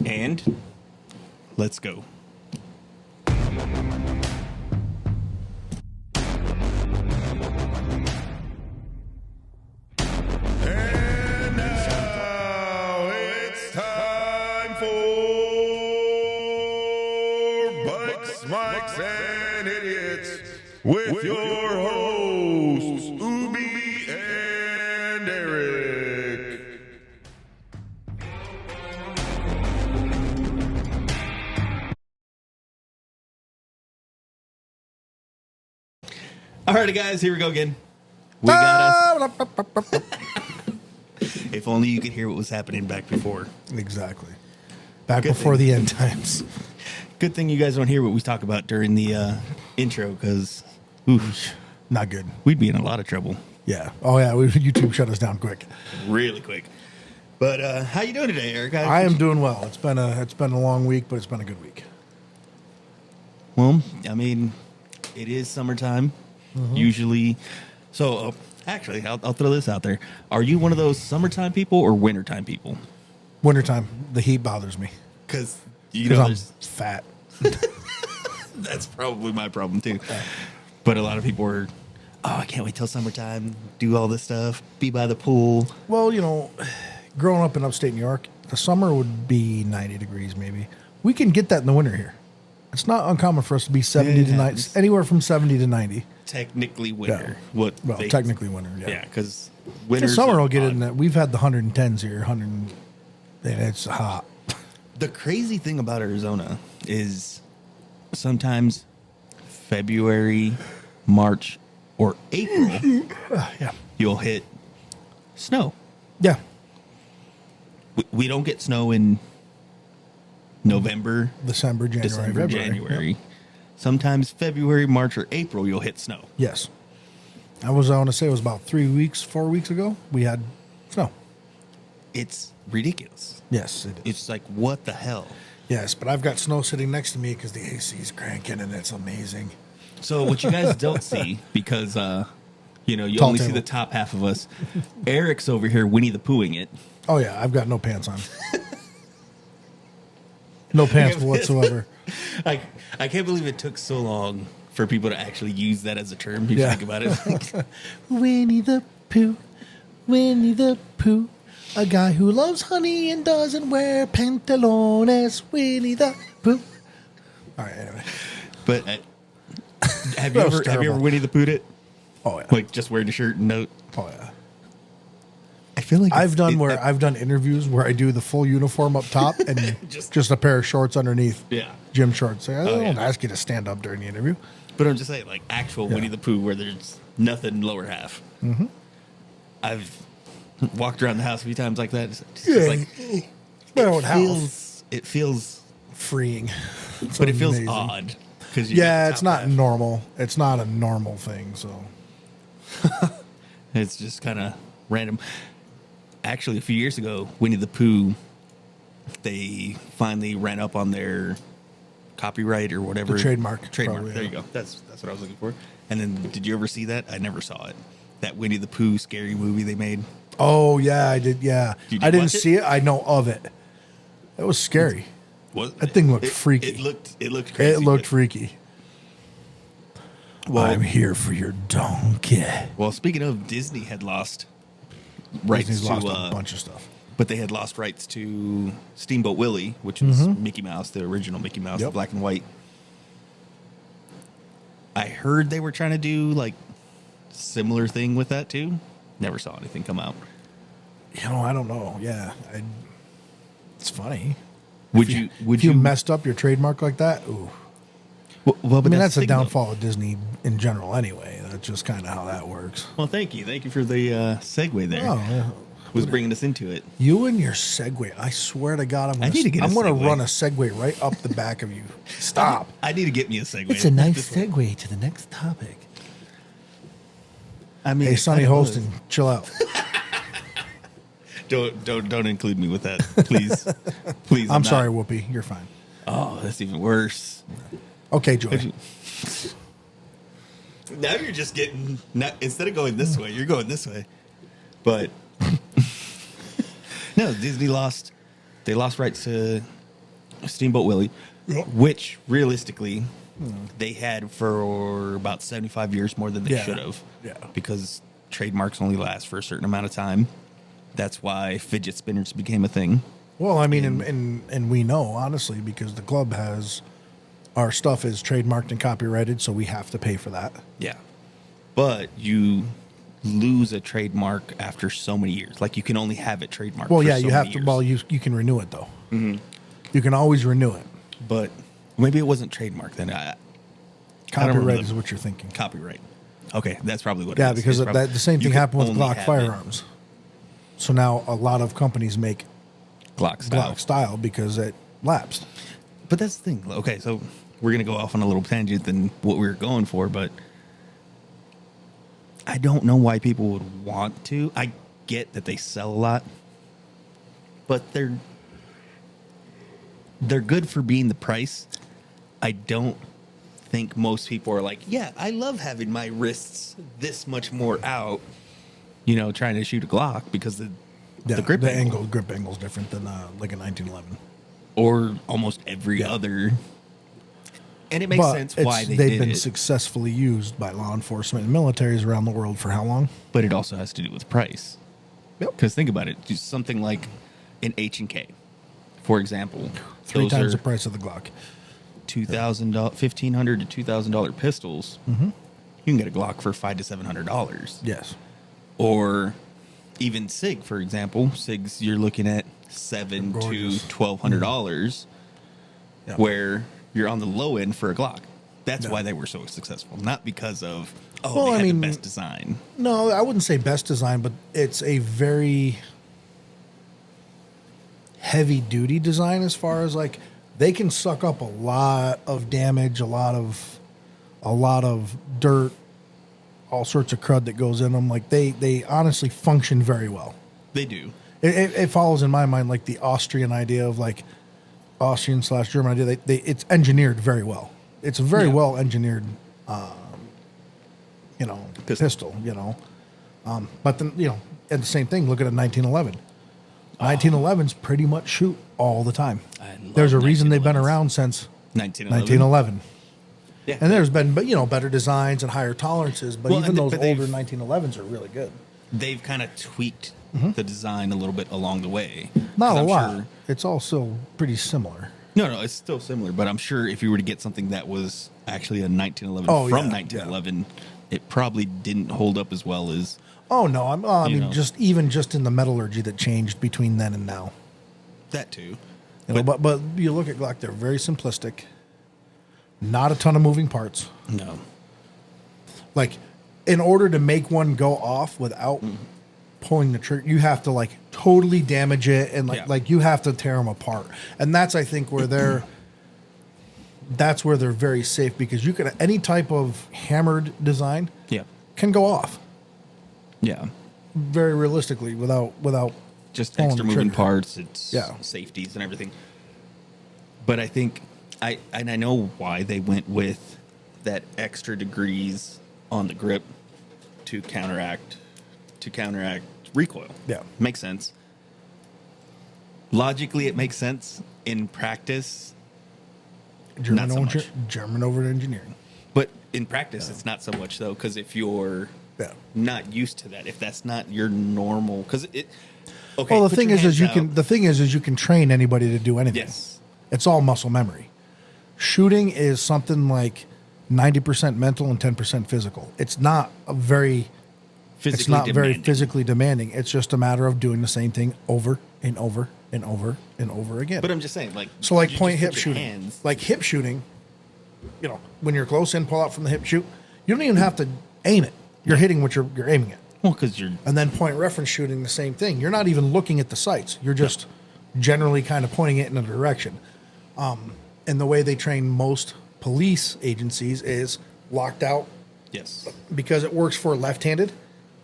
And let's go. And now it's time for Bikes, Mikes, and Idiots with your hosts, Ubi and Eric. Alrighty, guys, here we go again. We got us. If only you could hear what was happening back before. Exactly. Back Good before thing. the end times. Good thing you guys don't hear what we talk about during the intro, because Not good. we'd be in a lot of trouble Yeah. Oh, yeah. YouTube shut us down quick. really quick. But how you doing today, Eric? I am doing well. It's been a long week, but it's been a good week. Well, I mean, it is summertime. Usually. So, actually, I'll throw this out there. Are you one of those summertime people or wintertime people? Wintertime, the heat bothers me. Because, you Because know, I'm there's... fat. That's probably my problem too. But a lot of people are, I can't wait till summertime, do all this stuff, be by the pool. Well, you know, growing up in upstate New York, the summer would be 90 degrees maybe. We can get that in the winter here. It's not uncommon for us to be 70 to 90, anywhere from 70 to 90. Technically winter. Yeah. What Well, they- technically winter, yeah. Yeah, because In winter. summer, we'll get in that. We've had the 110s here, and it's hot. The crazy thing about Arizona is sometimes February, March, or April, Yeah. you'll hit snow. Yeah. We don't get snow in November, December, February. January. Sometimes February, March, or April, you'll hit snow. Yes. I want to say it was about 4 weeks ago, we had snow. It's ridiculous. Yes, it is. It's like, what the hell? Yes, but I've got snow sitting next to me because the AC's cranking and it's amazing. So what you guys don't see, because you Tall only see table. the top half of us. Eric's over here Winnie the Poohing it. Oh, yeah, I've got no pants on. No pants whatsoever. I can't believe it took so long for people to actually use that as a term. If you Yeah. think about it. Winnie the Pooh, Winnie the Pooh, a guy who loves honey and doesn't wear pantalones. Winnie the Pooh. All right, anyway. But have That you was ever terrible. Winnie the Pooh'd it? Oh, yeah. Like just wearing a shirt and note? Oh, yeah. I feel like I've done interviews where I do the full uniform up top and just a pair of shorts underneath. Yeah. Gym shorts. I don't yeah. ask you to stand up during the interview. But I'm just saying, like actual Winnie the Pooh where there's nothing lower half. Mm-hmm. I've walked around the house a few times like that. It's just like My own house. it feels, Freeing. It's but it feels amazing. odd because Yeah, it's not normal. It's not a normal thing. So It's just kind of random. Actually, a few years ago, Winnie the Pooh, they finally ran up on their copyright or whatever. The trademark, Trademark. probably, There you yeah. go. That's what I was looking for. And then, did you ever see that? I never saw it. That Winnie the Pooh scary movie they made. oh yeah, I did. Yeah, Did you I didn't watch it? see it. I know of it. It was scary. What? That thing looked freaky. It looked crazy. It looked but- freaky. Well, I'm here for your donkey. Well, speaking of, Disney had lost rights Disney's to lost a bunch of stuff. but they had lost rights to Steamboat Willie, which was Mickey Mouse, the original Mickey Mouse, the Yep. black and white. I heard they were trying to do like similar thing with that too. Never saw anything come out. You know, I don't know. Yeah, it's funny. Would If you messed up your trademark like that, ooh. Well, I mean, that's the the thing, though. downfall of Disney in general anyway. That's just kind of how that works. Well, thank you for the segue there. Oh, yeah. Was bringing us into it. You and your Segway. I swear to God, I need to get a I'm going to Segway. run a Segway right up the back of you. Stop. I need to get me a segue. It's a nice segue to the next topic. I mean, Hey, Sonny I know Holston, chill out. Don't include me with that, please. Please. I'm not. sorry, Whoopi. You're fine. Oh, that's even worse. Okay, Joy. Now you're just getting instead of going this way, you're going this way. But no, Disney lost. They lost rights to Steamboat Willie, Yep. which realistically they had for about 75 years more than they Yeah. should have. Yeah. Because trademarks only last for a certain amount of time. That's why fidget spinners became a thing. Well, I mean, and we know, honestly, because the club has our stuff is trademarked and copyrighted, so we have to pay for that. Yeah. But you lose a trademark after so many years. Like, you can only have it trademarked Well, for yeah, so you have many to. years. Well, you can renew it, though. Mm-hmm. You can always renew it. But maybe it wasn't trademarked then. I don't Copyright remember is what you're thinking. Copyright. Okay, that's probably what it Yeah, is. because It's probably- the same you thing can happened with only Glock have it firearms. So now a lot of companies make Glock style. Glock style because it lapsed. But that's the thing. Okay, so we're going to go off on a little tangent than what we were going for, but I don't know why people would want to. I get that they sell a lot, but they're good for being the price. I don't think most people are like, yeah, I love having my wrists this much more out, trying to shoot a Glock because the grip angle. grip angle is different than like a 1911. Or almost every other. And it makes But sense why they've did been it. successfully used by law enforcement and militaries around the world for how long? But it also has to do with price. Yep. Because think about it. Just something like an H&K, for example. Three those times are the price of the Glock. $1,500 to $2,000 pistols. Mm-hmm. You can get a Glock for $500 to $700. Yes. Or even SIG, for example. SIGs, you're looking at $700 to Gorgeous. $1,200, Yeah. where you're on the low end for a Glock. That's Yeah. why they were so successful, not because of Well, they I had mean, the best design. No, I wouldn't say best design, but it's a very heavy duty design as far as like they can suck up a lot of damage, a lot of dirt, all sorts of crud that goes in them. Like they honestly function very well. They do. It follows in my mind like the Austrian idea of like Austrian/German idea. It's engineered very well. It's a very Yeah. well engineered, pistol. But then and the same thing. Look at a 1911. 1911s pretty much shoot all the time. I love There's a reason they've been 1911s. around since 1911. 1911. Yeah. And there's been better designs and higher tolerances, but Well, even and those but older they've- 1911s are really good. They've kind of tweaked the design a little bit along the way. Not 'Cause a I'm lot. sure- It's all still pretty similar. No, it's still similar, but I'm sure if you were to get something that was actually a 1911 Oh, from yeah, 1911, it probably didn't hold up as well as Oh no, I You mean know. just in the metallurgy that changed between then and now. that too. But you look at Glock, they're very simplistic. Not a ton of moving parts. No. Like in order to make one go off without pulling the trigger, you have to like totally damage it and Yeah. like you have to tear them apart. And that's I think where they're very safe because you can any type of hammered design Yeah. can go off Yeah. very realistically without Just pulling extra the moving trigger. parts, it's Yeah. safeties and everything. But I think I know why they went with that extra degrees on the grip to counteract recoil. Yeah. Makes sense. Logically it makes sense. In practice, not so much. German over engineering. But in practice it's not so much though, because if you're Yeah. not used to that, if that's not your normal, because it okay. Well, the put thing your is hands out. you can train anybody to do anything. Yes. It's all muscle memory. Shooting is something like 90% mental and 10% physical. It's not very physically demanding. It's just a matter of doing the same thing over and over and over and over again. But I'm just saying, like, So like you point just hip put your shooting. hands- Like hip shooting, when you're close in, pull out from the hip shoot, you don't even have to aim it. You're hitting what you're aiming at. well, because you're And then point reference shooting, the same thing. You're not even looking at the sights. You're just generally kind of pointing it in a direction. And the way they train most police agencies is locked out yes, because it works for left-handed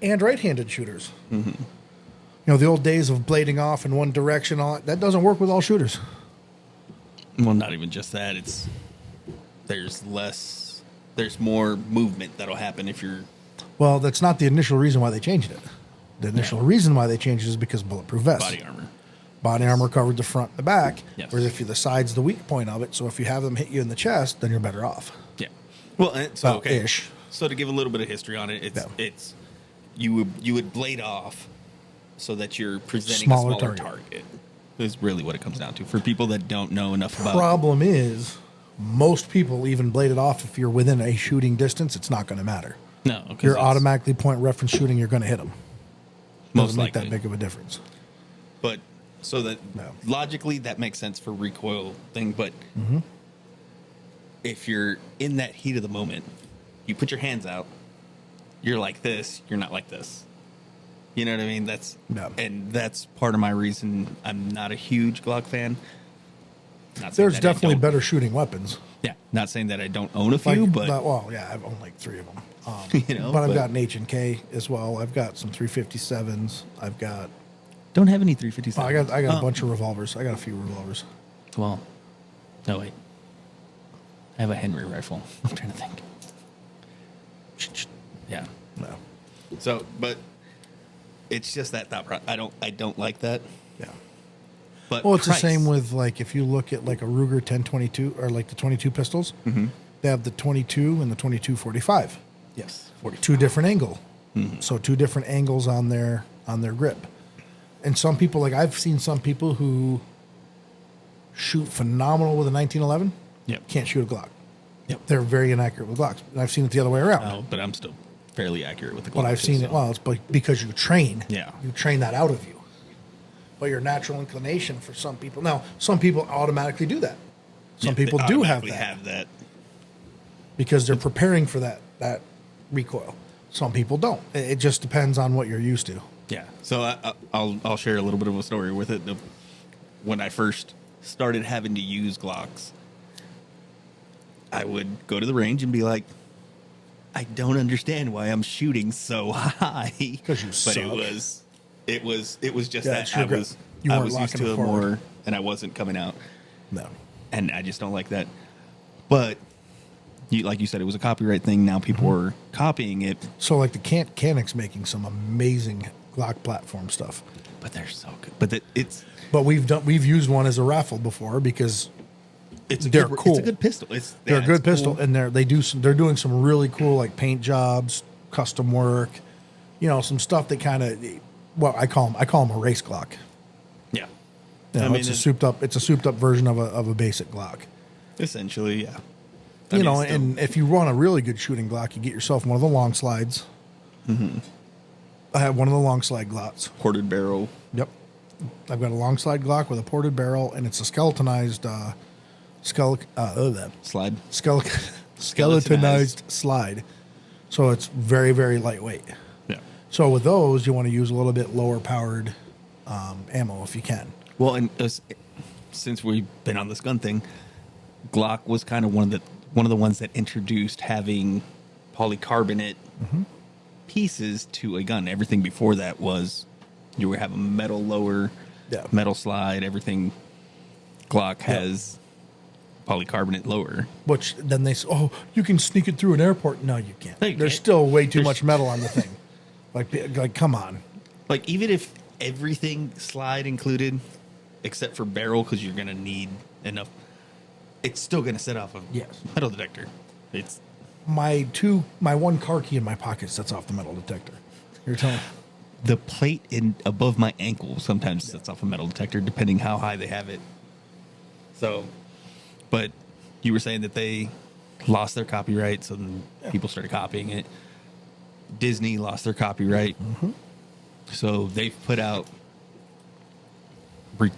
and right-handed shooters. The old days of blading off in one direction, that doesn't work with all shooters. well, not even just that. There's more movement that'll happen if you're Well, that's not the initial reason why they changed it. The initial reason why they changed it is because bulletproof vests. body armor. Body armor covered the front and the back. Yes. Whereas if the side's the weak point of it, so if you have them hit you in the chest, then you're better off. Yeah. Well, and so okay. Ish. So to give a little bit of history on it, it's you would blade off so that you're presenting a smaller target. Is really what it comes down to for people that don't know enough about. Problem is, most people even blade it off if you're within a shooting distance. It's not going to matter. No, you're automatically point reference shooting. You're going to hit them. Most Doesn't make likely. that big of a difference. But so that logically that makes sense for recoil thing. But if you're in that heat of the moment, you put your hands out. You're like this. You're not like this. You know what I mean? And that's part of my reason I'm not a huge Glock fan. There's definitely better shooting weapons. Yeah, not saying that I don't own a few, but well, yeah, I've owned like 3 of them. But I've got an H&K as well. I've got some 357s. I've got don't have any 357s. I got a bunch of revolvers. I got a few revolvers. Well, no wait, I have a Henry rifle. I'm trying to think. Yeah, no. So, but. It's just that thought. I don't like that. Yeah. But well, it's the same with like if you look at like a Ruger 1022 or like the 22 pistols, they have the 22 and the 22-45. Yes. 2 different angle. So 2 different angles on their grip. And some people, like I've seen some people who shoot phenomenal with a 1911. Yep. Can't shoot a Glock. Yep. They're very inaccurate with Glocks. And I've seen it the other way around. Oh, but I'm still fairly accurate with the Glock. But I've seen it. Well, it's because you train. Yeah. You train that out of you. But your natural inclination for some people. Now, some people automatically do that. Some people do have that. Because they're preparing for that recoil. Some people don't. It just depends on what you're used to. Yeah. So I'll share a little bit of a story with it. When I first started having to use Glocks, I would go to the range and be like, I don't understand why I'm shooting so high. Because you suck. But it was just that I was used to it more, and I wasn't coming out. No. And I just don't like that. But like you said, it was a copyright thing. Now people are copying it. So like the Canic's making some amazing Glock platform stuff. But they're so good. But we've used one as a raffle before because they're cool. It's a good pistol. They're a good pistol, and they're doing some really cool like paint jobs, custom work, some stuff that kind of I call them a race Glock. Yeah, it's a souped up version of a basic Glock. Essentially, yeah. And if you run a really good shooting Glock, you get yourself one of the long slides. I have one of the long slide Glocks. Ported barrel. Yep. I've got a long slide Glock with a ported barrel, and it's a skeletonized skeletonized slide. So it's very, very lightweight. Yeah. So with those, you want to use a little bit lower powered ammo if you can. Well, and since we've been on this gun thing, Glock was kind of one of the ones that introduced having polycarbonate pieces to a gun. Everything before that was you would have a metal lower, metal slide. Everything Glock has polycarbonate lower. Which then they say, oh, you can sneak it through an airport. No, you can't. No, you There's can't. still way too much metal on the thing. Like, come on. Like, even if everything slide included, except for barrel, because you're going to need enough, it's still going to set off a metal detector. It's my one car key in my pocket sets off the metal detector. You're telling me. The plate above my ankle sometimes sets off a metal detector, depending how high they have it. So, but you were saying that they lost their copyright, so then people started copying it. Disney lost their copyright, so they've put out. I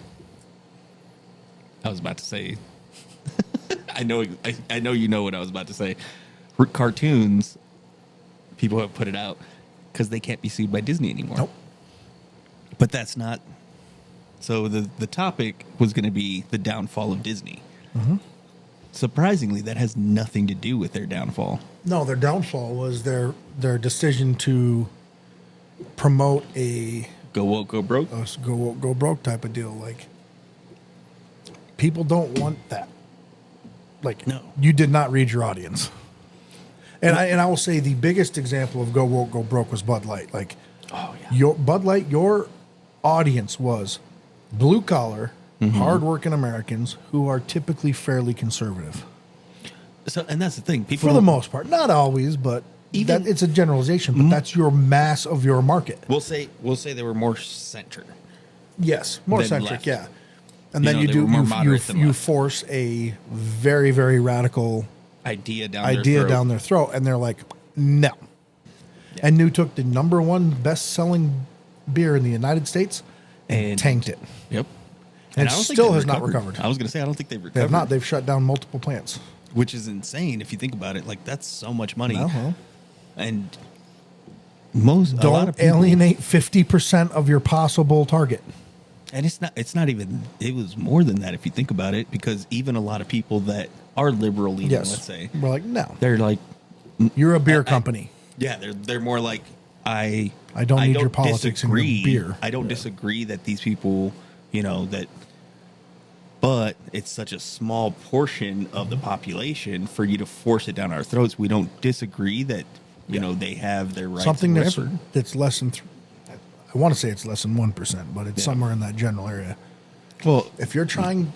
was about to say. I know you know what I was about to say. Cartoons, people have put it out because they can't be sued by Disney anymore. Nope. But that's not. So the topic was going to be the downfall of Disney. Surprisingly, that has nothing to do with their downfall. No, their downfall was their decision to promote a go woke, go broke. Go woke, go broke type of deal. Like, people don't want that. Like, no, you did not read your audience. And I will say the biggest example of go woke, go broke was Bud Light. Like, oh yeah, your Bud Light, your audience was blue collar, hardworking Americans who are typically fairly conservative. So, and that's the thing. People For the most part. Not always, but Even- it's a generalization, but that's your mass of your market. we'll say they were more center. Yes, more Than centric, left. yeah. And You then know, you they do were more moderate than you left. force a very, very radical Idea down their throat, and they're like, no. And New took the #1 best-selling beer in the United States and tanked it. Yep. And I it don't think still they've has not recovered. I was going to say I don't think they've recovered. They have not. They've shut down multiple plants. Which is insane if you think about it. Like that's so much money. Uh-huh. And a lot Don't of people, alienate 50% of your possible target. And it's not even, it was more than that if you think about it, because even a lot of people that are liberal leaning, Yes. let's say, We're like, no. they're like, You're a beer company. they're more like, I don't need your politics in your disagree. beer. I don't disagree that these people, but it's such a small portion of the population for you to force it down our throats. We don't disagree that, they have their rights. Something or that's whatever. less than, I want to say it's less than 1%, but it's somewhere in that general area. Well, If you're trying,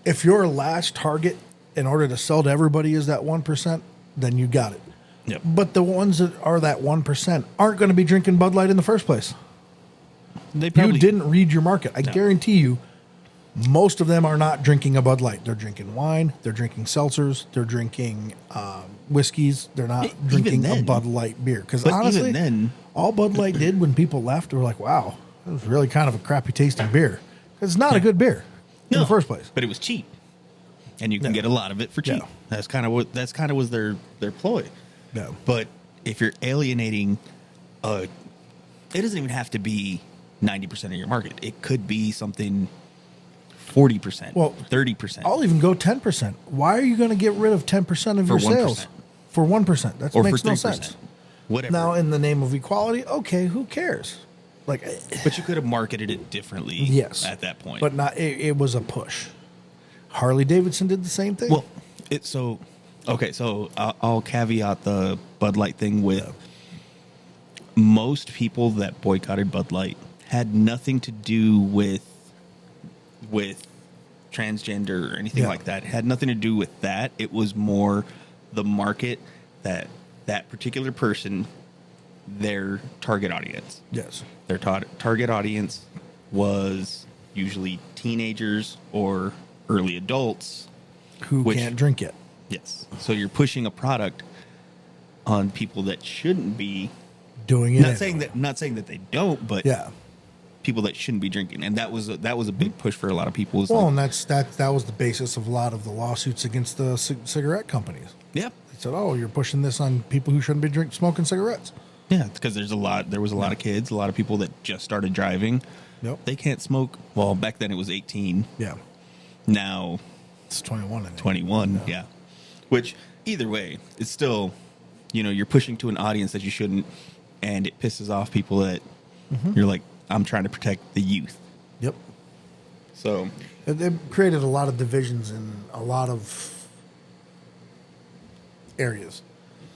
if your last target in order to sell to everybody is that 1%, then you got it. Yep. But the ones that are that 1% aren't going to be drinking Bud Light in the first place. they probably You didn't read your market. I guarantee you, most of them are not drinking a Bud Light. They're drinking wine. They're drinking seltzers. They're drinking whiskeys. They're not Even drinking a then. Bud Light beer. Because But honestly, even then- all Bud Light did when people left, they were like, wow, it was really kind of a crappy tasting beer. It's not a good beer in the first place. But it was cheap, and you can get a lot of it for cheap. Yeah. That's kind of was their ploy. No. But if you're alienating, it doesn't even have to be 90% of your market. It could be something 40%, Well, 30%. I'll even go 10%. Why are you going to get rid of 10% of For your 1%. sales? For 1%. That or makes for no 3%. sense. Whatever. Now, in the name of equality, okay, who cares? But you could have marketed it differently. Yes. At that point. But not. It was a push. Harley-Davidson did the same thing. Well, so I'll caveat the Bud Light thing with most people that boycotted Bud Light had nothing to do with transgender or anything like that. It had nothing to do with that. It was more the market that particular person, their target audience. yes. Their target audience was usually teenagers or early adults. Who can't drink it? Yes. So you're pushing a product on people that shouldn't be Doing it. not saying that they don't, but Yeah. people that shouldn't be drinking, and that was a big push for a lot of people. Was Well, like, and that was the basis of a lot of the lawsuits against the cigarette companies. yeah, They said, "Oh, you're pushing this on people who shouldn't be smoking cigarettes." yeah, because there was a lot of kids, a lot of people that just started driving. Yep. They can't smoke. Well, back then it was 18. Yeah. Now It's 21. I think. 21. Yeah. Which either way, it's still, you're pushing to an audience that you shouldn't, and it pisses off people that you're like, I'm trying to protect the youth. Yep. So It created a lot of divisions in a lot of areas.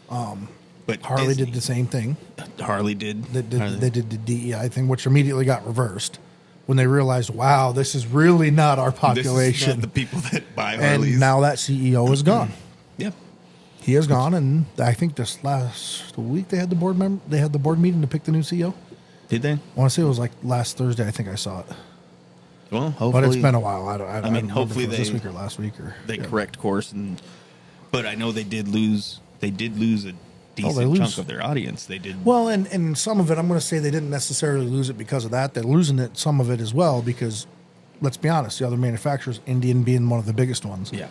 but Harley Disney- did the same thing. Harley did. They did the DEI thing, which immediately got reversed when they realized, wow, this is really not our This is population. not the people that buy Harleys. And now that CEO is gone. yeah. He is gone, and I think this last week they had the board meeting to pick the new CEO. Did they? I want to say it was like last Thursday. I think I saw it, Well, hopefully. but it's been a while. I don't remember hopefully if it was this they- week or last week or They correct course, but I know they did lose. They did lose a decent lose. chunk of their audience. They did. Well, and some of it, I'm going to say they didn't necessarily lose it because of that. They're losing it, some of it as well, because let's be honest, the other manufacturers, Indian being one of the biggest ones, Yeah.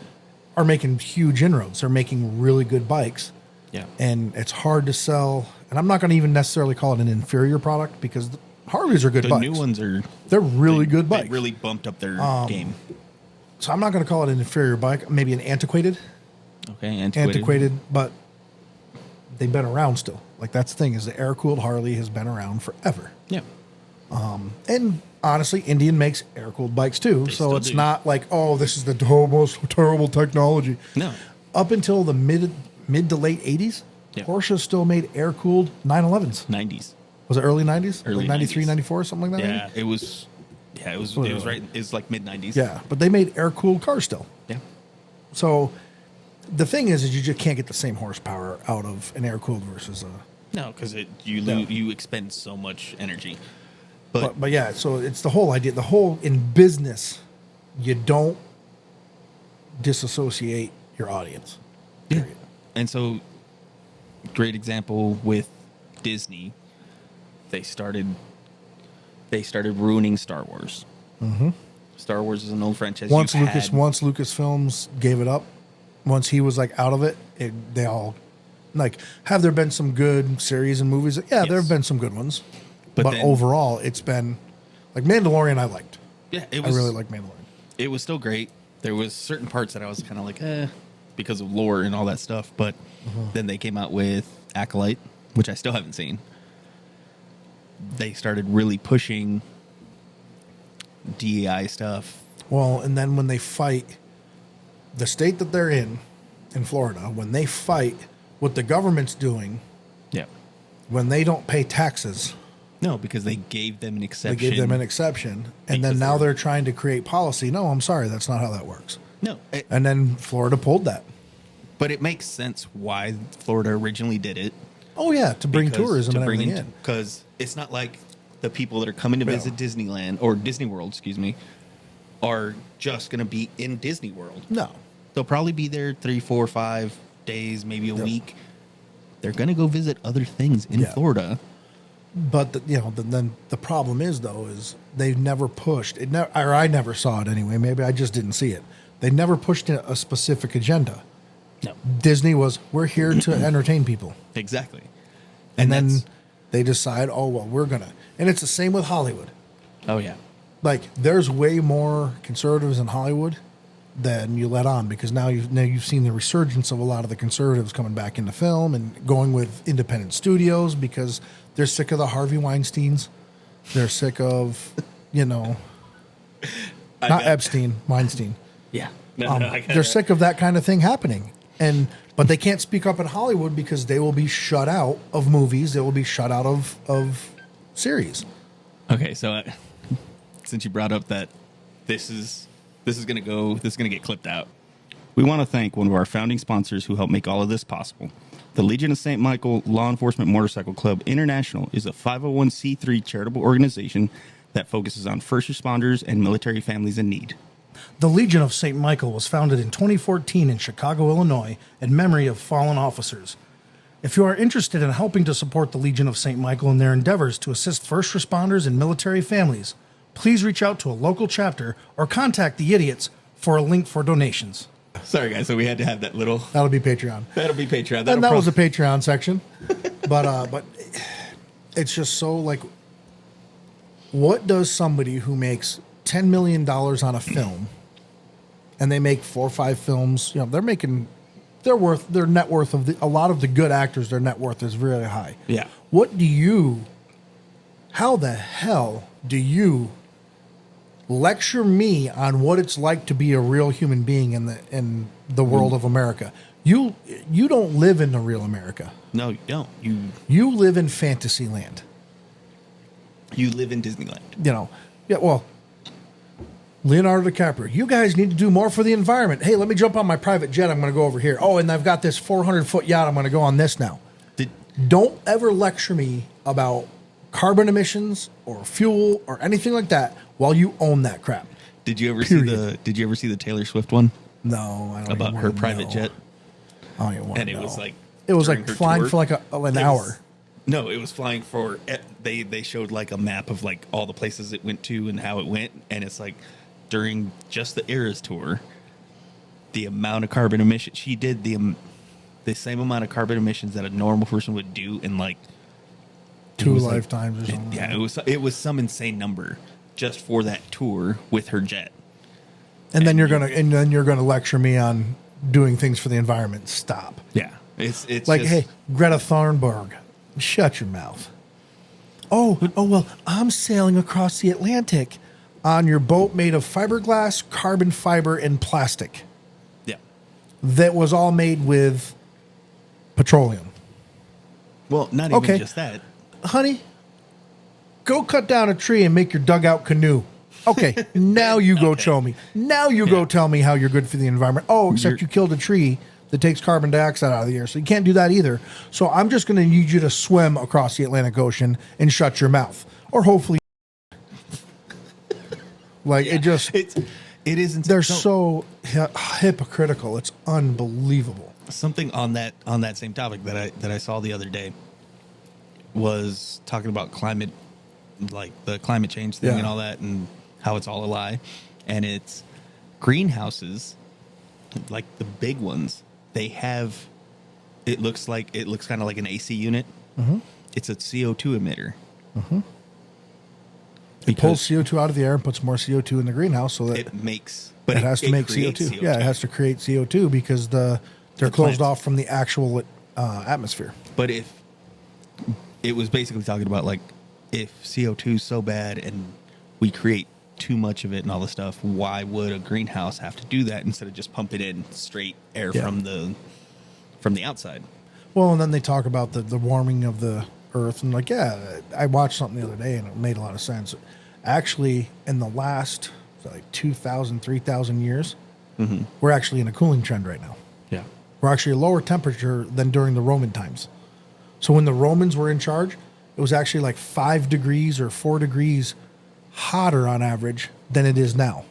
are making huge inroads. They're making really good bikes, Yeah. and it's hard to sell. And I'm not going to even necessarily call it an inferior product because Harleys are good The bikes. new ones are. They're really good bikes. They really bumped up their game. So I'm not going to call it an inferior bike, maybe an antiquated, Okay, antiquated. but they've been around still. Like that's the thing is the air-cooled Harley has been around forever. Yeah. And honestly, Indian makes air-cooled bikes too, so still it's do. not like, oh, this is the most terrible technology. No. Up until the mid to late 80s, Yeah. Porsche still made air-cooled 911s. 90s. Was it early 90s? Early like 93, 90s. 94, something like that? Yeah, it was Yeah, it was right. It was like mid-90s. Yeah, but they made air-cooled cars still. Yeah. So the thing is you just can't get the same horsepower out of an air-cooled versus a... No, because you expend so much energy. But yeah, so it's the whole idea. The whole, in business, you don't disassociate your audience. Yeah. And so, great example with Disney. They started ruining Star Wars. Mm-hmm. Star Wars is an old franchise. Once Lucasfilms gave it up, once he was like out of it, they all like. Have there been some good series and movies? Yeah, Yes. there have been some good ones, but then, overall, it's been like Mandalorian. I liked. Yeah, I really like Mandalorian. It was still great. There was certain parts that I was kind of like, because of lore and all that stuff. But then they came out with Acolyte, which I still haven't seen. They started really pushing DEI stuff. Well, and then when they fight, the state that they're in Florida, when they fight what the government's doing, Yeah. when they don't pay taxes, No, because they gave them an exception. they gave them an exception, and then Because now they're- they're trying to create policy. No, I'm sorry, that's not how that works. No, And then Florida pulled that. but it makes sense why Florida originally did it. Oh yeah, to bring tourism and everything in. Because it's not like the people that are coming to visit Disneyland or Disney World, excuse me, are just going to be in Disney World. No, They'll probably be there 3, 4, 5 days, maybe a week. They're going to go visit other things in Florida. but then the problem is though is they've never pushed it. Or I never saw it anyway. Maybe I just didn't see it. They never pushed a specific agenda. No, Disney was, we're here to entertain people. exactly. And then that's- they decide, oh, well, we're going to. And it's the same with Hollywood. oh yeah, Like, there's way more conservatives in Hollywood than you let on, because now you've seen the resurgence of a lot of the conservatives coming back into film and going with independent studios because they're sick of the Harvey Weinsteins. They're sick of, not Epstein, Weinstein. yeah. They're sick of that kind of thing happening. But they can't speak up in Hollywood because they will be shut out of movies. They will be shut out of series. Okay, so since you brought up that this is going to get clipped out. We want to thank one of our founding sponsors who helped make all of this possible. The Legion of St. Michael Law Enforcement Motorcycle Club International is a 501c3 charitable organization that focuses on first responders and military families in need. The Legion of St. Michael was founded in 2014 in Chicago, Illinois, in memory of fallen officers. If you are interested in helping to support the Legion of St. Michael in their endeavors to assist first responders and military families, please reach out to a local chapter or contact the Idiots for a link for donations. Sorry, guys. So we had to have that little. That'll be Patreon. That'll be Patreon. And that was a Patreon section. But it's just so like, what does somebody who makes $10 million on a film and they make 4 or 5 films, they're making their net worth of a lot of the good actors, their net worth is really high. Yeah. How the hell do you lecture me on what it's like to be a real human being in the world of America? You don't live in the real America. No, you don't. You live in fantasy land. You live in Disneyland. Yeah, well, Leonardo DiCaprio, you guys need to do more for the environment. Hey, let me jump on my private jet. I'm going to go over here. Oh, and I've got this 400-foot yacht. I'm going to go on this now. Don't ever lecture me about carbon emissions or fuel or anything like that while you own that crap. Did you ever see the Taylor Swift one? No, I don't About even her wanna private know. jet? I don't even want And to it know. was like It was during like her flying tour. for like an hour. No, it was flying for. They showed like a map of like all the places it went to and how it went, and it's like during just the Eras tour, the amount of carbon emissions she did the same amount of carbon emissions that a normal person would do in like 2 lifetimes or something. Yeah, it was some insane number just for that tour with her jet. And then you're gonna lecture me on doing things for the environment. Stop. Yeah, it's Like, just, hey, Greta Thunberg, shut your mouth. Oh, well, I'm sailing across the Atlantic on your boat made of fiberglass, carbon fiber, and plastic yeah. that was all made with petroleum. Well, not even Okay. just that. Honey, go cut down a tree and make your dugout canoe. Okay, now you go show me. Now you go tell me how you're good for the environment. Oh, except you killed a tree that takes carbon dioxide out of the air, so you can't do that either. So I'm just going to need you to swim across the Atlantic Ocean and shut your mouth, or hopefully, it isn't. They're so hypocritical. It's unbelievable. Something on that same topic that I saw the other day was talking about climate, like the climate change thing and all that, and how it's all a lie. And it's greenhouses, like the big ones. They have. It looks kind of like an AC unit. Mm-hmm. It's a CO2 emitter. Mm-hmm. It pulls CO2 out of the air and puts more CO2 in the greenhouse, so that it makes. But it has to make CO2. Yeah, it has to create CO2 because they're closed off from the actual atmosphere. But if it was basically talking about, like, if CO2 is so bad and we create too much of it and all this stuff, why would a greenhouse have to do that instead of just pumping in straight air from the outside? Well, and then they talk about the warming of the earth, and like, I watched something the other day and it made a lot of sense. Actually, in the last 2,000, 3,000 years, we're actually in a cooling trend right now. Yeah. We're actually a lower temperature than during the Roman times. So when the Romans were in charge, it was actually like 5 degrees or 4 degrees hotter on average than it is now.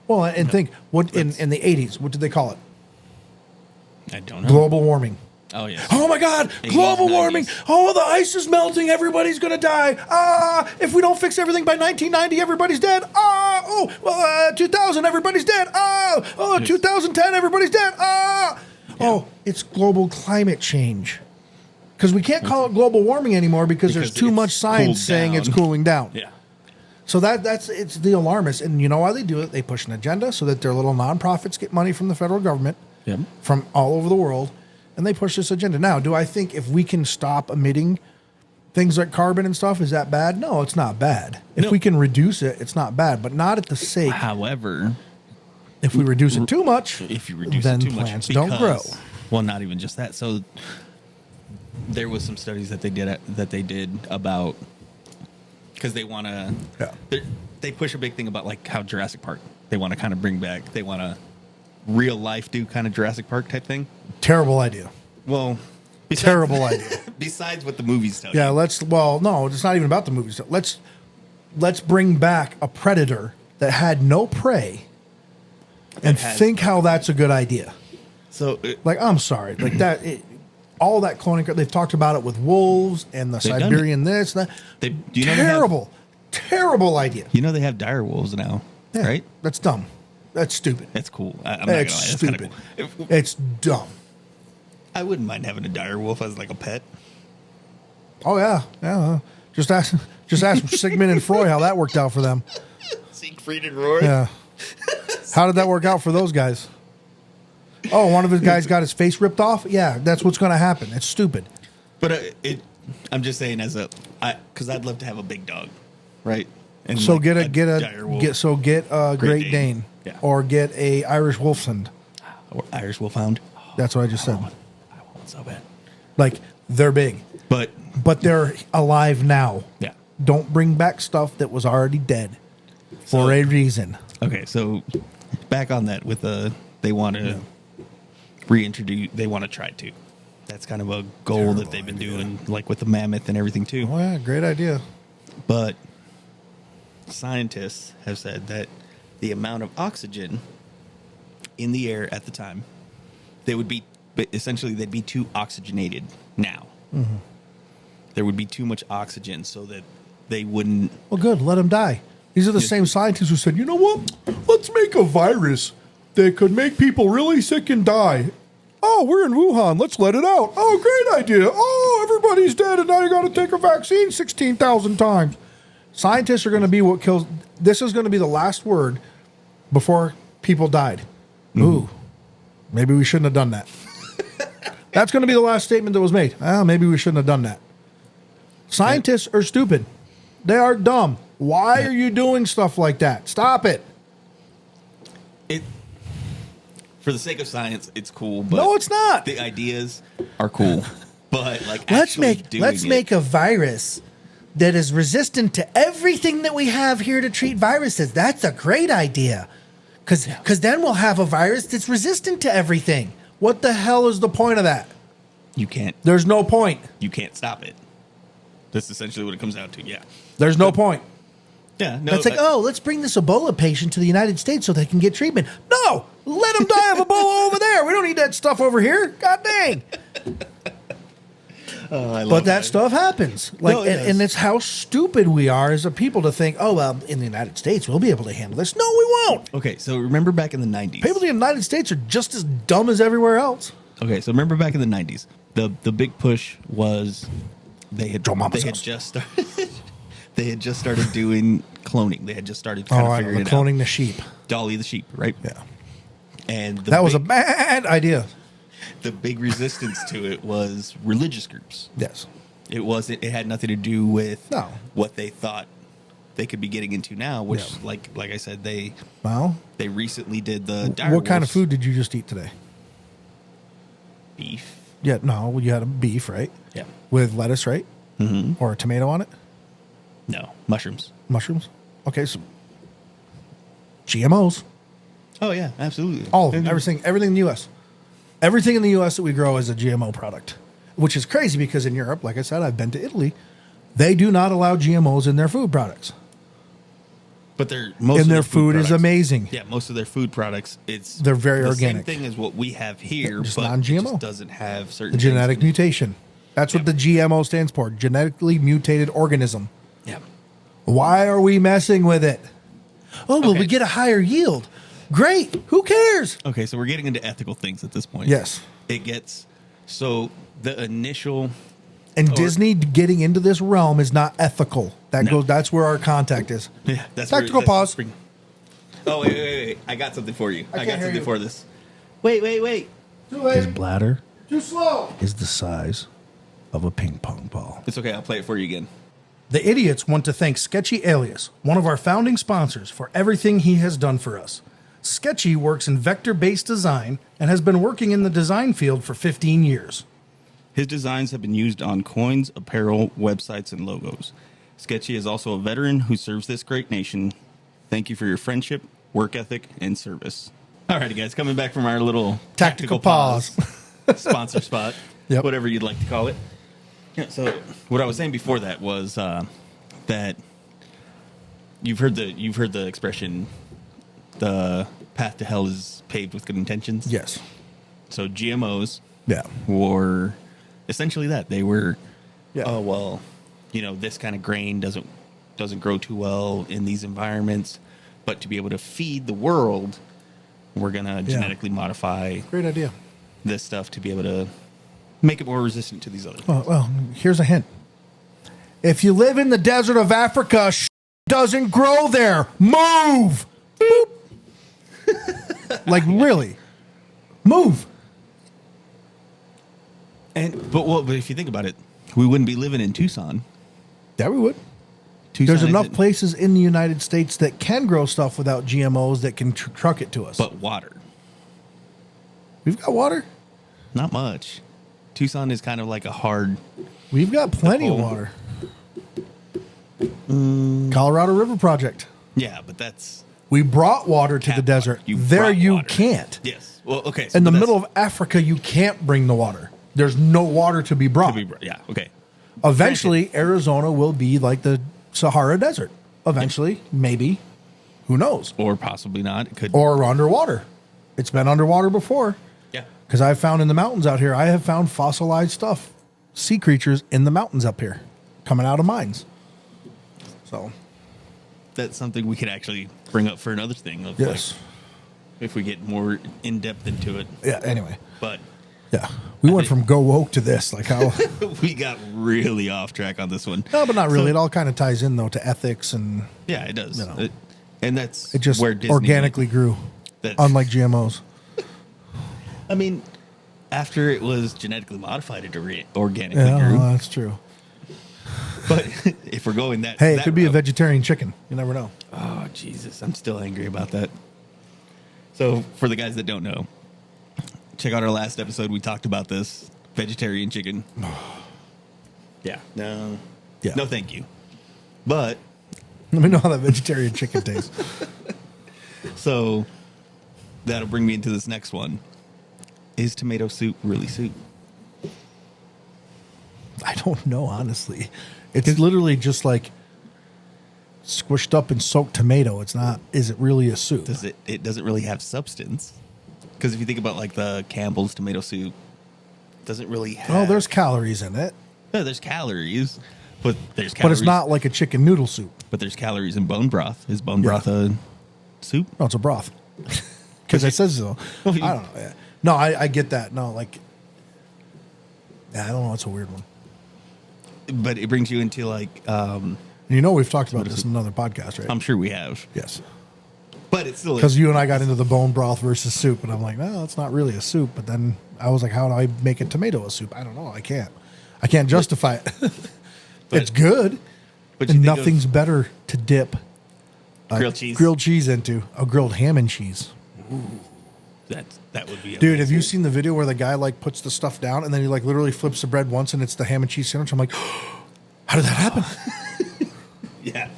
Well, and think, what in the 80s, what did they call it? I don't know. Global warming. Oh, yeah. Oh, my God. 80s, Global 90s. warming. Oh, the ice is melting. Everybody's going to die. If we don't fix everything by 1990, everybody's dead. 2000, everybody's dead. 2010, everybody's dead. Oh, it's global climate change. Because we can't call it global warming anymore because there's too much science saying it's cooling down. Yeah. So it's the alarmist. And you know why they do it? They push an agenda so that their little nonprofits get money from the federal government from all over the world. And they push this agenda. Now, do I think if we can stop emitting things like carbon and stuff, is that bad? No, it's not bad. If we can reduce it, it's not bad, but not at the sake. However, if we reduce it too much, then plants don't grow. Well, not even just that. So there was some studies that they did about, because they want to. They push a big thing about, like, how Jurassic Park. They want to kind of bring back. They want to real life do kind of Jurassic Park type thing. Terrible idea. Well, terrible idea. Besides what the movies tell you. Yeah, no, it's not even about the movies. Let's bring back a predator that had no prey and think how that's a good idea. So, I'm sorry. Like that, all that cloning, they've talked about it with wolves and the Siberian this and that. Terrible idea. You know they have dire wolves now, right? That's dumb. That's stupid. That's cool. I'm not gonna lie. That's stupid. Cool. It's dumb. I wouldn't mind having a dire wolf as like a pet. Oh yeah. Just ask Sigmund and Freud how that worked out for them. Siegfried and Roy. Yeah. How did that work out for those guys? Oh, one of the guys got his face ripped off. Yeah, that's what's going to happen. It's stupid. But I'm just saying, because I'd love to have a big dog, right? And so like get a Great Dane. Yeah. Or get a Irish Wolfhound. Or Irish Wolfhound. That's what I just said. I want one so bad. Like, they're big. But they're alive now. Yeah. Don't bring back stuff that was already dead for a reason. Okay, so back on that with they want to reintroduce, they want to try to. That's kind of a goal that they've been doing, like with the mammoth and everything too. Oh yeah, great idea. But scientists have said that the amount of oxygen in the air at the time, they'd be too oxygenated now. Mm-hmm. There would be too much oxygen so that they wouldn't. Well, good. Let them die. These are the same scientists who said, you know what? Let's make a virus that could make people really sick and die. Oh, we're in Wuhan. Let's let it out. Oh, great idea. Oh, everybody's dead, and now you got to take a vaccine 16,000 times. Scientists are going to be what kills. This is going to be the last word before people died. Mm-hmm. Ooh, maybe we shouldn't have done that. That's going to be the last statement that was made. Maybe we shouldn't have done that. Scientists are stupid. They are dumb. Why are you doing stuff like that? Stop it. For the sake of science, it's cool. But no, it's not. The ideas are cool, but like let's make a virus that is resistant to everything that we have here to treat viruses. That's a great idea. Because then we'll have a virus that's resistant to everything. What the hell is the point of that? You can't. There's no point. You can't stop it. That's essentially what it comes down to. Yeah. There's no point. Yeah. No. It's like, let's bring this Ebola patient to the United States so they can get treatment. No, let them die of Ebola over there. We don't need that stuff over here. God dang. But that stuff happens. And it's how stupid we are as a people to think, oh, well, in the United States, we'll be able to handle this. No, we won't. Okay, so remember back in the 90s. People in the United States are just as dumb as everywhere else. Okay, so remember back in the 90s, the big push was they had just started doing cloning. They had just started kind of figuring it out. Cloning the sheep. Dolly the sheep, right? Yeah. And that was a bad idea. The big resistance to it was religious groups. Yes. It had nothing to do with No. what they thought they could be getting into now, which like I said, they recently did the dire What kind of wolves. food did you just eat today? Beef. Yeah, no, you had a beef, right? Yeah. With lettuce, right? Mm-hmm. Or a tomato on it? No, mushrooms. Mushrooms? Okay, so GMOs. Oh yeah, absolutely. All of them. Everything in the U.S. Everything in the U.S. that we grow is a GMO product, which is crazy because in Europe, like I said, I've been to Italy, they do not allow GMOs in their food products. But their food is amazing. Yeah, most of their food products, they're very the organic. Same thing as what we have here, Just but non-GMO. it just doesn't have certain The genetic things. mutation. That's what the GMO stands for, genetically mutated organism. Yeah. Why are we messing with it? Oh, well, Okay. we get a higher yield. Great. Who cares? Okay, so we're getting into ethical things at this point. Yes. It gets so the initial And Disney getting into this realm is not ethical. That's where our contact is. Yeah, that's Tactical pause. Oh, wait. I got something for you. I can't got hear something you. for this. Wait. His bladder Too slow. is the size of a ping pong ball. It's okay. I'll play it for you again. The Idiots want to thank Sketchy Alias, one of our founding sponsors, for everything he has done for us. Sketchy works in vector-based design and has been working in the design field for 15 years. His designs have been used on coins, apparel, websites, and logos. Sketchy is also a veteran who serves this great nation. Thank you for your friendship, work ethic, and service. All righty, guys. Coming back from our little Tactical pause. sponsor spot, Yep. whatever you'd like to call it. Yeah. So what I was saying before that was that you've heard the expression, the path to hell is paved with good intentions. Yes. So GMOs Yeah. were essentially that. They were, Yeah. oh well, this kind of grain doesn't grow too well in these environments, but to be able to feed the world, we're gonna genetically modify Great idea. this stuff to be able to make it more resistant to these other things. Well, here's a hint. If you live in the desert of Africa, doesn't grow there. Move. Boop. Like, really. Move. But if you think about it, we wouldn't be living in Tucson. Yeah, we would. Tucson There's enough isn't- places in the United States that can grow stuff without GMOs that can truck it to us. but water, We've got water. not much. Tucson is kind of like a hard. We've got plenty of Oh. water. Colorado River Project. Yeah, but that's We brought water to Tap the desert. water. You There brought you water. can't. yes. Well, okay. so In the that's- middle of Africa, you can't bring the water. There's no water to be brought. yeah. Okay. Eventually, Arizona will be like the Sahara Desert. Eventually, maybe. Who knows? Or possibly not. It could. Or underwater. It's been underwater before. yeah. Because I've found in the mountains out here, I have found fossilized stuff, sea creatures in the mountains up here, coming out of mines. So, That's something we could actually bring up for another thing. Of yes. Like, if we get more in depth into it, Yeah, anyway. but Yeah. We went from go woke to this. Like how. we got really off track on this one. No, but not really. So- It all kind of ties in, though, to ethics, and Yeah, it does. You know. And that's it just where Disney organically grew, That's- unlike GMOs. I mean, after it was genetically modified, it organically Yeah, grew. well, that's true. But if we're going that, Hey, it that could be a route- vegetarian chicken. You never know. Oh Jesus, I'm still angry about that. So for the guys that don't know, check out our last episode. We talked about this vegetarian chicken. Yeah. No. Yeah. No, thank you. But Let me know how that vegetarian chicken tastes. so that'll bring me into this next one. Is tomato soup really soup? I don't know, honestly. It's literally just like squished up and soaked tomato. It's not. Is it really a soup? Does it? It doesn't really have substance. Because if you think about like the Campbell's tomato soup, it doesn't really have. Oh, there's calories in it, Yeah, there's calories, but there's but calories. it's not like a chicken noodle soup. But there's calories in bone broth. Is bone broth a soup? No, it's a broth. Because it says so. I don't know. Yeah. No, I get that. No, like, yeah, I don't know. It's a weird one. But it brings you into like, You know, we've talked about this in another podcast, right? I'm sure we have. Yes. But it's still Because you and I got into the bone broth versus soup, and I'm like, no, it's not really a soup. But then I was like, how do I make a tomato a soup? I don't know. I can't justify it. It's good, But you and think nothing's better to dip grilled cheese into a grilled ham and cheese. that would be Dude, have you seen the video where the guy like puts the stuff down and then he like literally flips the bread once and it's the ham and cheese sandwich? I'm like, how did that happen? Yeah,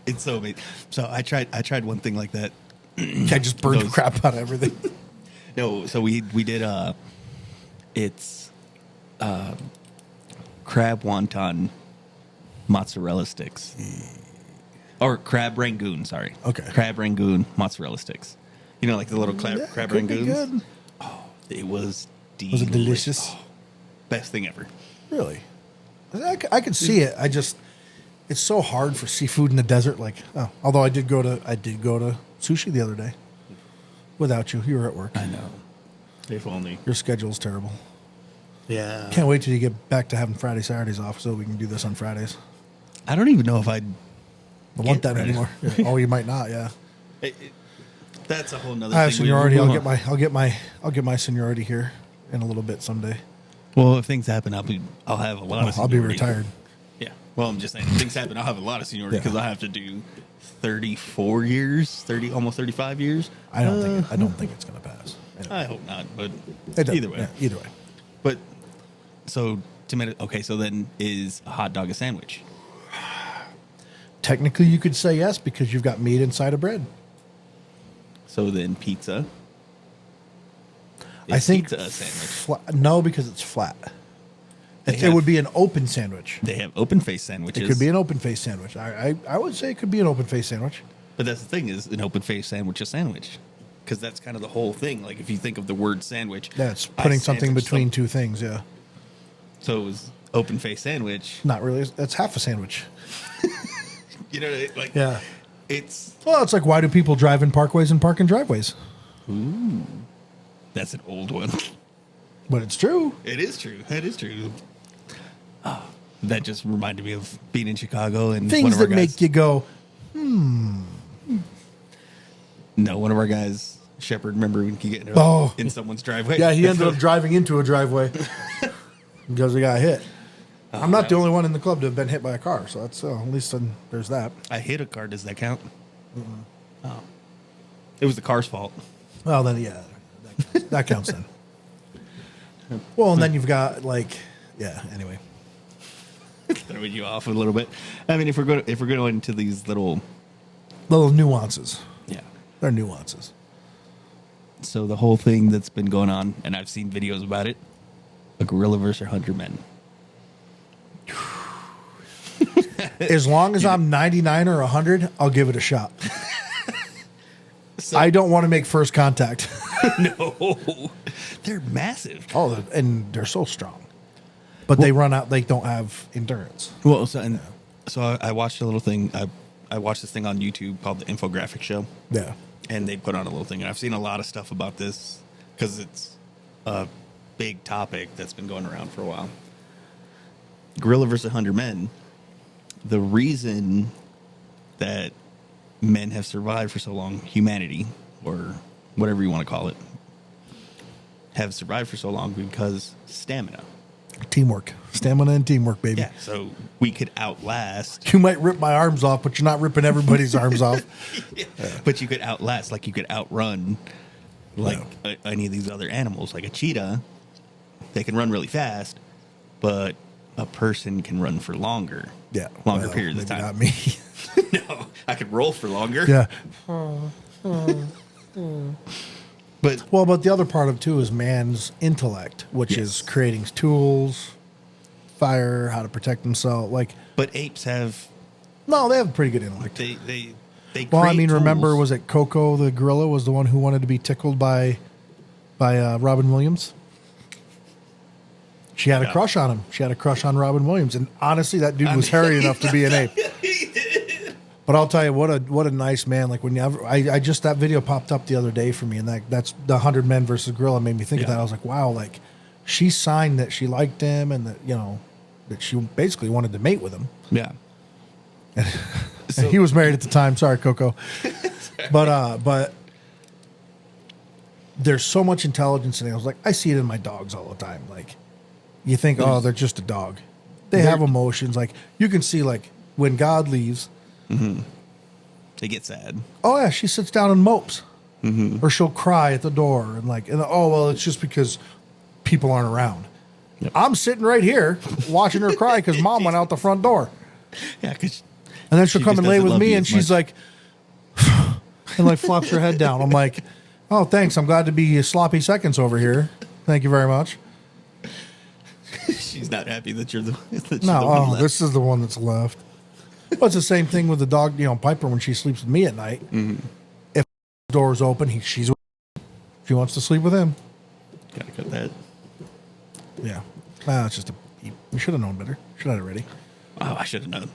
it's so amazing. So I tried one thing like that. I just burned the crap out of everything. No, so we did it's crab wonton mozzarella sticks. Or crab rangoon, sorry. Okay. Crab rangoon mozzarella sticks. You know, like the little crab Could be rangoons? good. Oh, it was delicious. Was it delicious? Oh, best thing ever. Really? I could see it. It's so hard for seafood in the desert. Like, although I did go to sushi the other day without you. You were at work. I know. If only. Your schedule's terrible. Yeah. Can't wait till you get back to having Friday, Saturdays off so we can do this on Fridays. I don't even know if I'd Want that Fridays. anymore? Yeah. Oh, you might not. Yeah. That's a whole nother I have thing. seniority. I'll get my seniority here in a little bit someday. Well, if things happen, I'll have a lot of seniority. I'll be retired. Yeah. Well, I'm just saying, if things happen, I'll have a lot of seniority because I have to do 34 years, almost 35 years. I don't think it's going to pass. Anyway. I hope not, but It does. either way. Yeah, either way. But so tomato. Okay, so then is a hot dog a sandwich? Technically, you could say yes because you've got meat inside of bread. So then pizza. I think pizza a sandwich. No, because it's flat. It would be an open sandwich. They have open face sandwiches. It could be an open face sandwich. I would say it could be an open face sandwich. But that's the thing, is an open face sandwich a sandwich? Because that's kind of the whole thing. Like if you think of the word sandwich, Yeah, it's putting something sandwich between two things. Yeah, So it was open face sandwich. not really. That's half a sandwich. You know, like Yeah. it's Well, it's like, why do people drive in parkways and park in driveways? that's an old one. But it's true. It is true. It is true. Oh, that just reminded me of being in Chicago and one Things of our that guys, make you go, No, one of our guys, Shepard. Remember when he get in someone's driveway? yeah, he ended up driving into a driveway because he got hit. I'm not the only one in the club to have been hit by a car, so that's at least there's that. I hit a car. Does that count? Oh, it was the car's fault. Well, then, yeah, that counts then. Well, and then you've got anyway. Throwing you off a little bit. I mean, if we're going into these little nuances. yeah. They're nuances. So the whole thing that's been going on, and I've seen videos about it, a gorilla versus 100 men. As long as I'm 99 or 100, I'll give it a shot. I don't want to make first contact. No, they're massive. Oh, and they're so strong. But they run out. They don't have endurance. Well, so I watched a little thing. I watched this thing on YouTube called the Infographic Show. Yeah. And they put on a little thing. And I've seen a lot of stuff about this because it's a big topic that's been going around for a while. Gorilla versus 100 men. The reason that men have survived for so long, humanity, or whatever you want to call it, have survived for so long because stamina. Teamwork. Stamina and teamwork, baby. Yeah, so we could outlast. You might rip my arms off, but you're not ripping everybody's arms off. Yeah. But you could outlast, like you could outrun any of these other animals. Like a cheetah, they can run really fast, but a person can run for longer. Yeah. Longer periods of maybe time. Not me. No, I could roll for longer. Yeah. But Well, the other part of it too is man's intellect, which is creating tools, fire, how to protect themselves. but apes have No, they have a pretty good intellect. they Well, I create mean, remember, tools. was it Coco the gorilla was the one who wanted to be tickled by Robin Williams? She had a crush on him. She had a crush on Robin Williams, and honestly, that dude was hairy enough to be an ape. But I'll tell you what a nice man. Like I just that video popped up the other day for me, and that's the 100 Men versus Gorilla made me think of that. I was like, wow, like she signed that she liked him, and that that she basically wanted to mate with him. Yeah. And he was married at the time. Sorry, Coco. But there's so much intelligence in animals. Like I see it in my dogs all the time. Like you think, oh, they're just a dog. They have emotions. Like you can see, like when God leaves, They get sad. oh yeah, she sits down and mopes, or she'll cry at the door, and oh well, it's just because people aren't around. Yep. I'm sitting right here watching her cry because mom went out the front door. Yeah, because And then she'll She come just and lay doesn't with love me, you and as she's much. like, and like flops her head down. I'm like, oh, thanks. I'm glad to be sloppy seconds over here. Thank you very much. she's not happy that you're the that No, you're the one oh, left. this is the one that's left. Well, it's the same thing with the dog, Piper, when she sleeps with me at night. If the door's open, she wants to sleep with him. Gotta cut that. Yeah. It's just you should have known better. Should have had it ready. Oh, I should have known.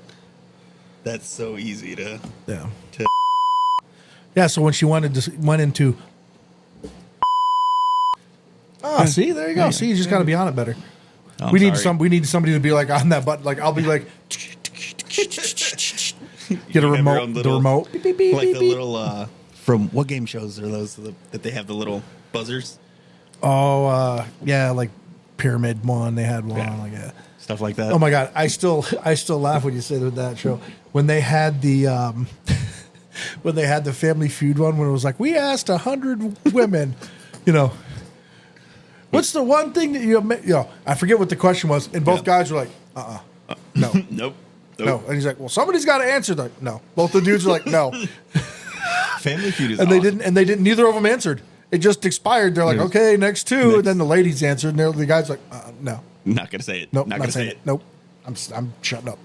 That's so easy to. Yeah. To Yeah, so when she went into see, there you go. See, you just got to be on it better. I'm we need sorry. we need somebody to be like on that button. Like I'll be like get a You have your remote, own the little- remote. Beep, beep, beep, like beep, the beep. little from what game shows are those that they have the little buzzers, Oh, yeah, like Pyramid one. They had one Yeah. like that. stuff like that. Oh my god, I still laugh when you say that show when they had the when they had the Family Feud one when it was like we asked 100 women, what's the one thing that I forget what the question was, and both guys were like, no, Nope. no, and he's like, well, somebody's got to answer that. No, both the dudes are like, no, Family Feud is and awesome. they didn't. Neither of them answered. It just expired. They're like, Yes. okay, next two, Next. and then the ladies answered, and the guy's like, no, Not gonna say it. nope, Not not gonna say saying it. it. Nope, I'm shutting up.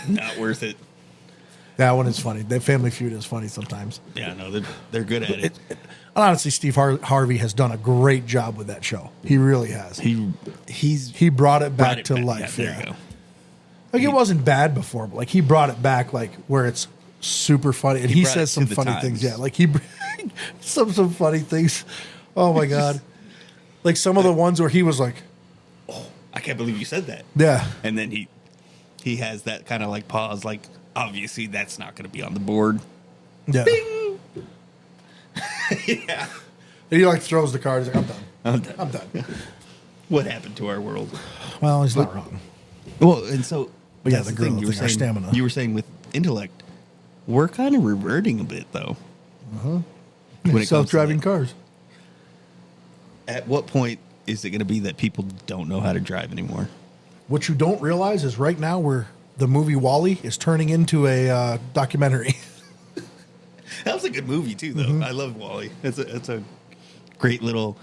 Not worth it. That one is funny. That Family Feud is funny sometimes. Yeah, no, they're good at it. Honestly, Steve Harvey has done a great job with that show. He really has. He Brought it back brought it to back. life. Yeah, Yeah, there you go. Like it wasn't bad before, but like he brought it back, like where it's super funny, and he brought it says to some the funny times. things. Yeah, like he some funny things. Oh my god! Like some of the ones where he was like, I can't believe you said that. yeah, And then he has that kind of like pause, like obviously that's not going to be on the board. yeah. Yeah. And he like throws the card. He's like, I'm done. I'm done. I'm done. What happened to our world? Well, he's not wrong. Well, and so But yeah, that's the thing. gorilla You were thing, our saying, stamina. You were saying with intellect, we're kind of reverting a bit though. When it comes to Self-driving that. cars. At what point is it going to be that people don't know how to drive anymore? What you don't realize is right now where the movie Wall-E is turning into a documentary. That was a good movie too, though. Mm-hmm. I love Wall-E. It's a great little.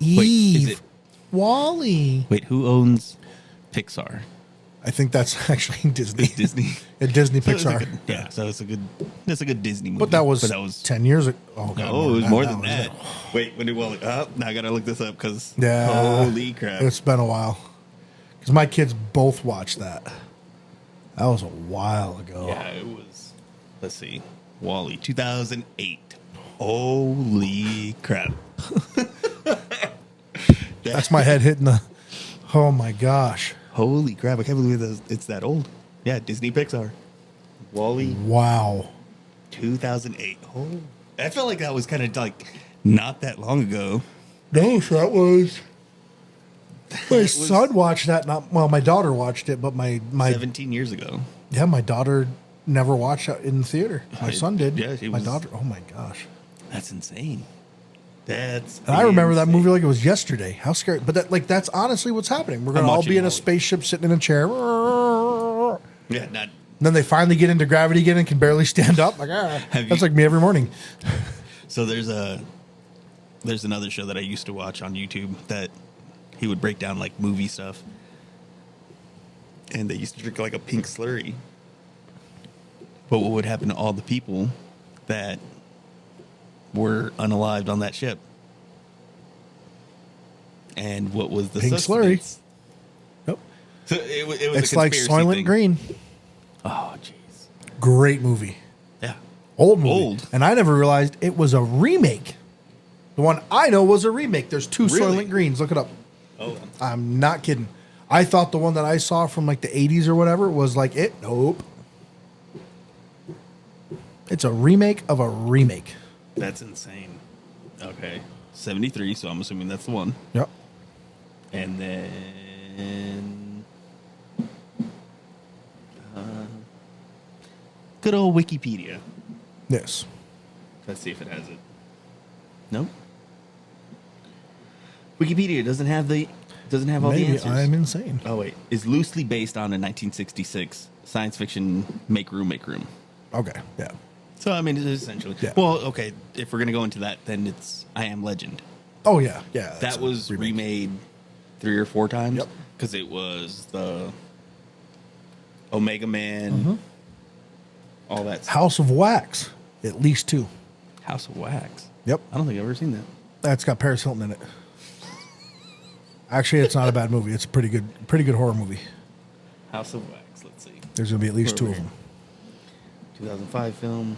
Wait, is it? Wall-E. Wait, who owns Pixar? I think that's actually Disney. Disney. At Disney So it's a Pixar. good- yeah, so it's a good. That's a good Disney movie. But that was 10 years ago. Oh, God, Oh, it was more than was that. Wait, when did Wall-E? Oh, now I gotta look this up because Yeah. holy crap! It's been a while. Because my kids both watched that. That was a while ago. Yeah, it was. Let's see, Wall-E, 2008. Holy crap! That's my head hitting the. Oh my gosh. Holy crap! I can't believe it's that old. Yeah, Disney Pixar. Wall-E, Wow. 2008. Oh, I felt like that was kind of like not that long ago. No, so that was. My son watched that. My daughter watched it, but my 17 years ago. yeah, my daughter never watched it in the theater. My son did. Yeah, she my was- daughter. Oh my gosh. That's insane. That's And I remember that insane. movie like it was yesterday. How scary! But that's honestly what's happening. We're gonna I'm all watching be in it a all. spaceship, sitting in a chair. And Yeah, not. then they finally get into gravity again and can barely stand up. Like, Have that's you- like me every morning. So there's another show that I used to watch on YouTube that he would break down like movie stuff, and they used to drink like a pink slurry. But what would happen to all the people that were unalived on that ship? And what was the Pink slurry. sustenance? Nope. So it was It's a like conspiracy Soylent thing. Green. Oh, jeez. Great movie. Yeah. Old movie. Old. And I never realized it was a remake. The one I know was a remake. There's two Really? Soylent Greens. Look it up. Oh, I'm not kidding. I thought the one that I saw from like the 80s or whatever was like it. Nope. It's a remake of a remake. that's insane. Okay. 73, so I'm assuming that's the one. Yep. And then good old Wikipedia. Yes. Let's see if it has it. Nope. Wikipedia doesn't have all the Maybe answers. I'm insane. Oh wait, is loosely based on a 1966 science fiction Make Room. Okay. Yeah. So I mean, it's essentially. Yeah. Well, okay. If we're gonna go into that, then it's I Am Legend. Oh yeah. Yeah. that's That a was remake. remade 3 or 4 times. Yep. Because it was the Omega Man, Mm-hmm. all that stuff. House of Wax. At least 2. House of Wax. Yep. I don't think I've ever seen that. That's got Paris Hilton in it. Actually, it's not a bad movie. It's a pretty good horror movie. House of Wax. Let's see. There's gonna be at least 2 of Where- them. 2005 film.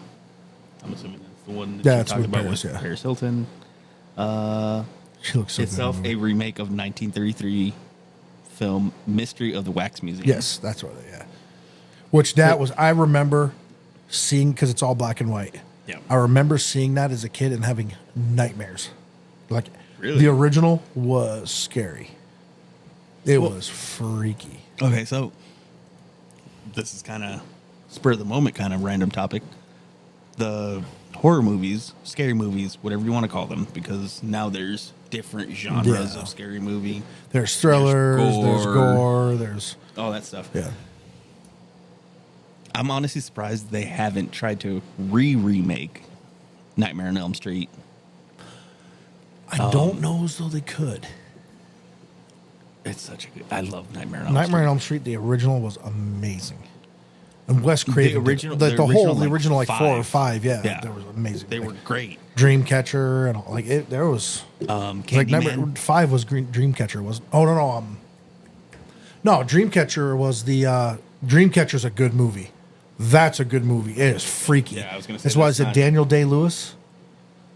I'm assuming that's the one that Yeah, you it's talked with about Paris, with yeah. Paris Hilton. She looks so Itself good. in a the movie. remake of 1933 film Mystery of the Wax Museum. Yes, that's what. Yeah. Which that was. I remember seeing because it's all black and white. Yeah. I remember seeing that as a kid and having nightmares. Like Really? the original was scary. It Well- was freaky. Okay, so this is kind of spur of the moment, kind of random topic. The horror movies, scary movies, whatever you want to call them, because now there's different genres Yeah. of scary movie, There's thrillers. There's gore. gore. There's all that stuff. yeah. I'm honestly surprised they haven't tried to remake Nightmare on Elm Street. I don't know as though they could. It's such a good. I love Nightmare on Elm Nightmare on Street. Elm Street, the original was amazing. And Wes Craven, did- original- the, the the original, whole, the like, original like 4 or 5. 5, yeah, Yeah. that was amazing. They were great. Dreamcatcher and all, like it. There was like Candyman. number 5 was Dreamcatcher was. Oh no, Dreamcatcher was the Dreamcatcher's a good movie. That's a good movie. It is freaky. Yeah, I was gonna say That's why that's is it not- Daniel Day-Lewis,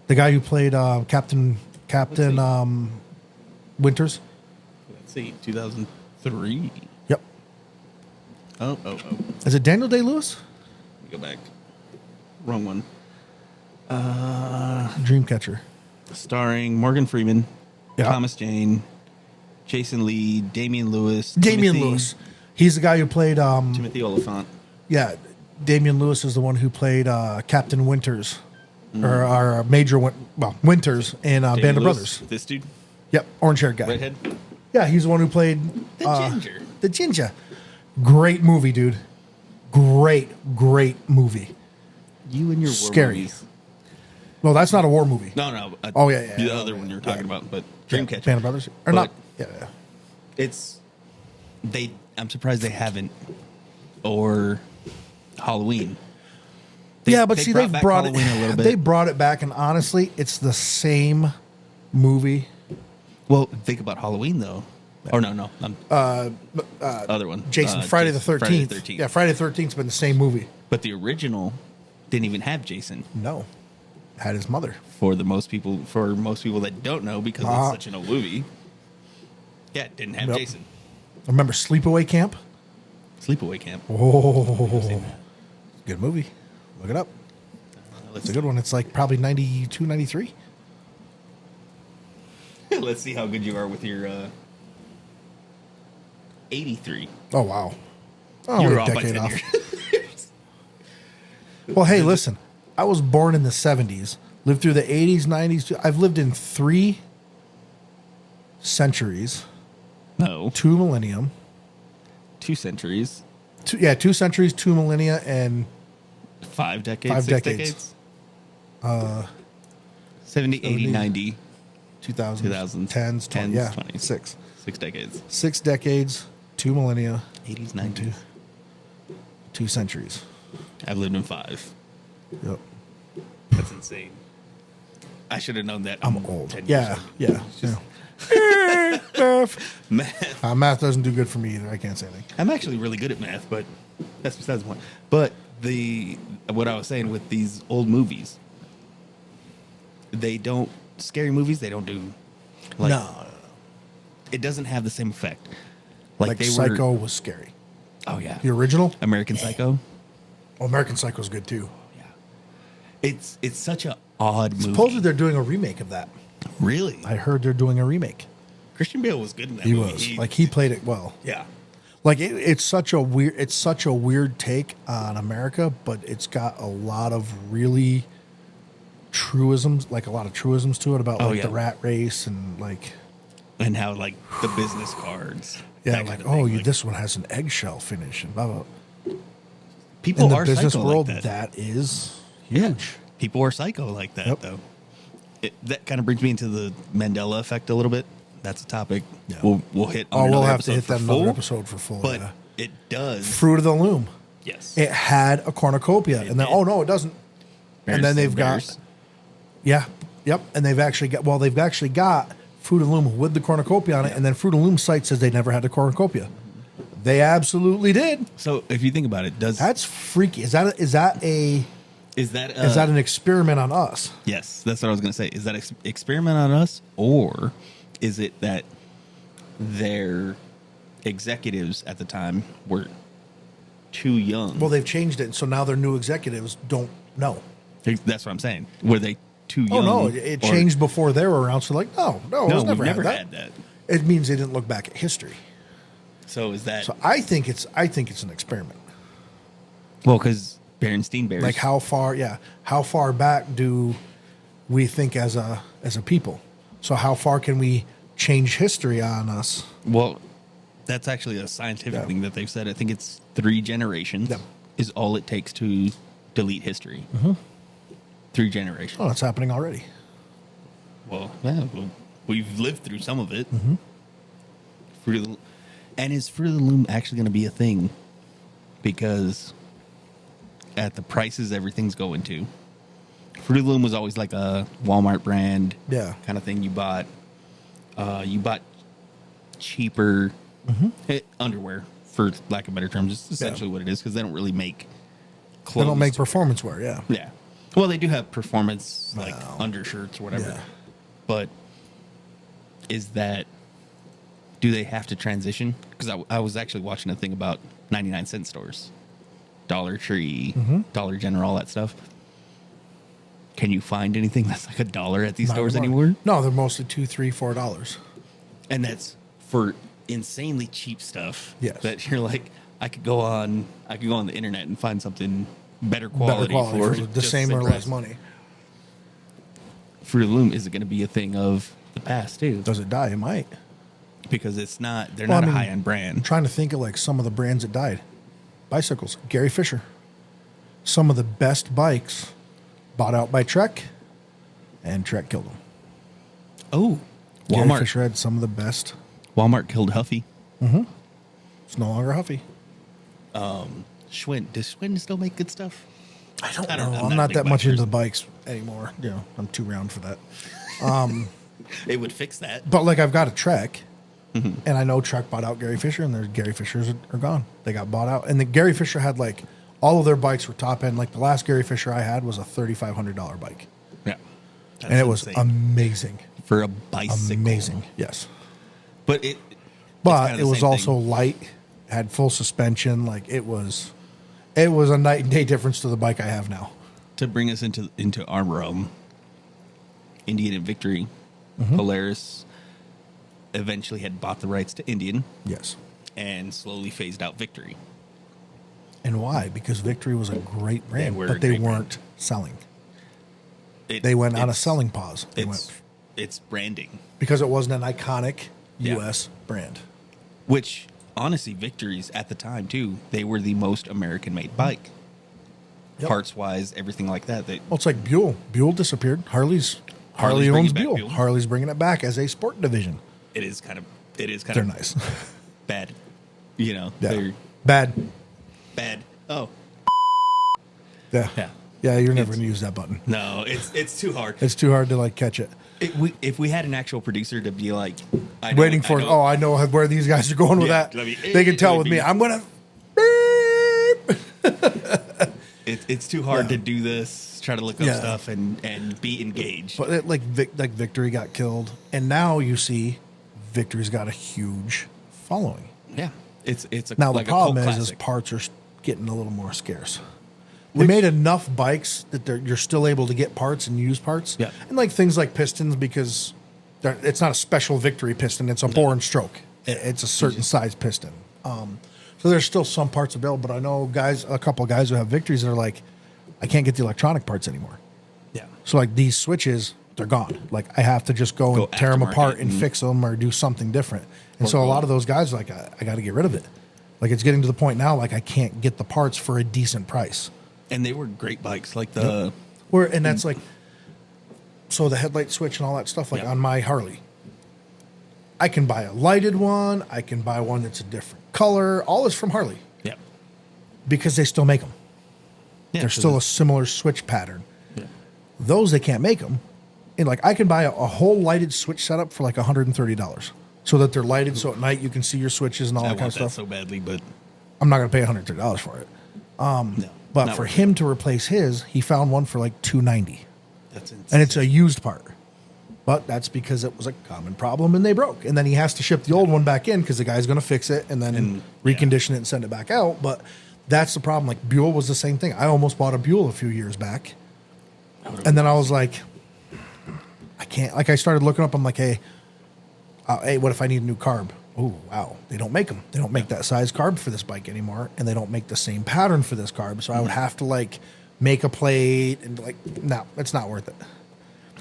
the guy who played Captain Winters. Let's see, 2003. Yep. Oh. Is it Daniel Day-Lewis? Let me go back. Wrong one. Dreamcatcher. Starring Morgan Freeman, Yeah. Thomas Jane, Jason Lee, Damian Lewis. Damian Timothy- Lewis. He's the guy who played. Timothy Oliphant. Yeah, Damian Lewis is the one who played Captain Winters, or Major Winters in Band Damian of Lewis, Brothers. This dude, Yep, orange haired guy. redhead. Yeah, he's the one who played The ginger. The ginger. Great movie, dude. Great movie. You and your war Scary. movies. No, that's not a war movie. No. Oh, yeah. The other one you were talking about, but Dreamcatcher. Band of Brothers, or But not? Yeah. It's they. I'm surprised they haven't. Or Halloween. Yeah, but see, they've back brought Halloween a little it. bit. They brought it back, and honestly, it's the same movie. Well, think about Halloween though. Or no. Other one. Jason, Friday the 13th. Friday the 13th. Yeah, Friday the 13th's been the same movie. But the original didn't even have Jason. No, had his mother. For most people that don't know, because it's such an old movie. Yeah, it didn't have Yep. Jason. Remember Sleepaway Camp? Sleepaway Camp. Oh, seen that. good movie. Look it up. Let's It's a good one. It's like probably 92, 93. Let's see how good you are with your 83. Oh, wow. Oh, You're only a off by decade 10 off. years. Well, hey, listen. I was born in the 70s. Lived through the 80s, 90s. I've lived in 3 centuries, No. 2 millennium. 2 centuries. 2 centuries, 2 millennia, and 5 decades. 5 6 decades. decades. 70, 80, 70, 90. 2000s, 2000s, 10s, 20s. Yeah, 20s. 6. 6 decades. 6 decades, 2 millennia, 80s, 90s. 2 centuries. I've lived in 5. Yep. That's insane. I should have known that. I'm old. 10 years Yeah, ago. yeah. Just- Math. Math. Math doesn't do good for me either. I can't say anything. I'm actually really good at math, but that's besides the point. But what I was saying with these old movies, they don't scary movies. They don't do No. It doesn't have the same effect. Like they Psycho were. was scary. Oh yeah, The original? American Psycho. Oh, American Psycho's good too. Yeah, it's such a odd movie. Supposedly they're doing a remake of that. Really, I heard they're doing a remake. Christian Bale was good in that He movie. was. He played it well. Yeah. Like it's such a weird take on America, but it's got a lot of really truisms, like a lot of truisms to it about Oh, like yeah. the rat race and like And how like the business cards. yeah, that like kind of thing. Like, this one has an eggshell finish and blah blah. people In the are business psycho world, like that. that is Yeah. huge. People are psycho like that, Yep. though. That kind of brings me into the Mandela Effect a little bit. That's a topic Yeah. we'll hit on Oh, we'll another have to episode hit for that full, another episode for full. But yeah. it does. Fruit of the Loom. Yes. It had a cornucopia, and then did. oh no, it doesn't. And then they've got yep, and they've actually got Fruit of the Loom with the cornucopia on it, and then Fruit of the Loom site says they never had the cornucopia. They absolutely did. So if you think about it, That's freaky. Is that is that an experiment on us? yes? That's what I was going to say. Is that experiment on us, or is it that their executives at the time were too young? Well, they've changed it, so now their new executives don't know. That's what I'm saying. Were they too Oh young? no, it or- changed before they were around. So like, no, No, it's we've never, never had had that. It means they didn't look back at history. So is that So I think it's an experiment. well? Because Berenstain Bears, Like how far back do we think as a people? So how far can we change history on us? well, that's actually a scientific Yeah. thing that they've said. I think it's 3 generations Yeah. is all it takes to delete history. 3 generations. Oh, it's happening already. Well, yeah, we've lived through some of it. Mm-hmm. And is Fruit of the Loom actually going to be a thing? Because at the prices everything's going to, Fruit of the Loom was always like a Walmart brand, Yeah. kind of thing. You bought cheaper underwear, for lack of better terms. It's essentially what it is because they don't really make clothes. They don't make to- performance wear. Yeah. Yeah. Well, they do have performance like Well, undershirts or whatever. yeah. But is that do they have to transition? Because I was actually watching a thing about 99-cent stores, Dollar Tree, Mm-hmm. Dollar General, all that stuff. Can you find anything that's like $1 at these Not stores anymore. anywhere? No, they're mostly $2, $3, $4. And that's for insanely cheap stuff. Yes. That you're like, I could go on the internet and find something better quality, Better quality for the just same or price. less money. Fruit of the Loom is it going to be a thing of the past too? Does it die? It might. Because it's not. They're Well, not I mean, a high end brand. I'm trying to think of like some of the brands that died. Bicycles. Gary Fisher. Some of the best bikes bought out by Trek, and Trek killed them. Oh, Gary Walmart. Fisher had some of the best. Walmart killed Huffy. It's no longer Huffy. Schwinn. Does Schwinn still make good stuff? I don't I know. don't- I'm I'm not a not big that much bike into the bikes anymore. You know, I'm too round for that. It would fix that. But like I've got a Trek, and I know Trek bought out Gary Fisher, and their Gary Fishers are gone. They got bought out, and the Gary Fisher had like all of their bikes were top end. Like the last Gary Fisher I had was a $3,500 bike, Yeah. and it was insane. amazing, For a bicycle. amazing. Yes, But it's but kinda it the was same also thing. light, had full suspension. Like it was a night and day difference to the bike I have now. To bring us into our realm. Indian and Victory. Mm-hmm. Polaris eventually had bought the rights to Indian Yes, and slowly phased out Victory. and why? Because Victory was a great brand, were a but they great weren't selling. They went on a selling pause. It's branding. Because it wasn't an iconic Yeah. U.S. brand. Which, honestly, Victories at the time, too, they were the most American-made bike. Yep. Parts-wise, everything like that. Well, it's like Buell. Buell disappeared. Harley bringing owns back Buell. Buell. Harley's bringing it back as a sport division. It is kind of They're nice. bad. You know, Yeah. they're Bad. bad. Oh, Yeah. yeah. Yeah, you're never going to use that button. No, it's too hard. It's too hard to like catch it. If we had an actual producer to be like, I know where these guys are going with Yeah, that. let me- They can it tell would with me. be- I'm going to. it's too hard Yeah. to do this, try to look up Yeah. stuff and be engaged. But like Victory got killed, and now you see Victory's got a huge following. Yeah, it's a Now like the problem a cult is classic. parts are getting a little more scarce. They made enough bikes that you're still able to get parts and use parts. Yeah. And like things like pistons, because it's not a special Victory piston; it's a bore and stroke. It's a certain size piston. So there's still some parts available, but I know a couple of guys who have Victories that are like, I can't get the electronic parts anymore. Yeah, So like these switches, they're gone. Like I have to just go and tear them aftermarket apart and and- fix them or do something different. And Or so a go- lot of those guys are like, I got to get rid of it. Like it's getting to the point now, like I can't get the parts for a decent price. and they were great bikes. Like the And that's like, so the headlight switch and all that stuff, like Yeah. on my Harley, I can buy a lighted one. I can buy one that's a different color. All is from Harley yeah, because they still make them. yeah, There's still a similar switch pattern. yeah. Those they can't make them. And like I can buy a whole lighted switch setup for like $130, so that they're lighted, so at night you can see your switches and all I that kind want of that stuff. so badly, but I'm not going to pay $130 for it. no. But not for worth him to replace his, he found one for like $290, it. That's insane. and it's a used part. But that's because it was a common problem and they broke. And then he has to ship the old one back in because the guy's going to fix it and then recondition it and send it back out. But that's the problem. Like Buell was the same thing. I almost bought a Buell a few years back, and then I was like, I can't. Like I started looking up. I'm like, hey, what if I need a new carb? Oh, wow. They don't make them. They don't make that size carb for this bike anymore, and they don't make the same pattern for this carb. So I would have to like make a plate and like, no, it's not worth it.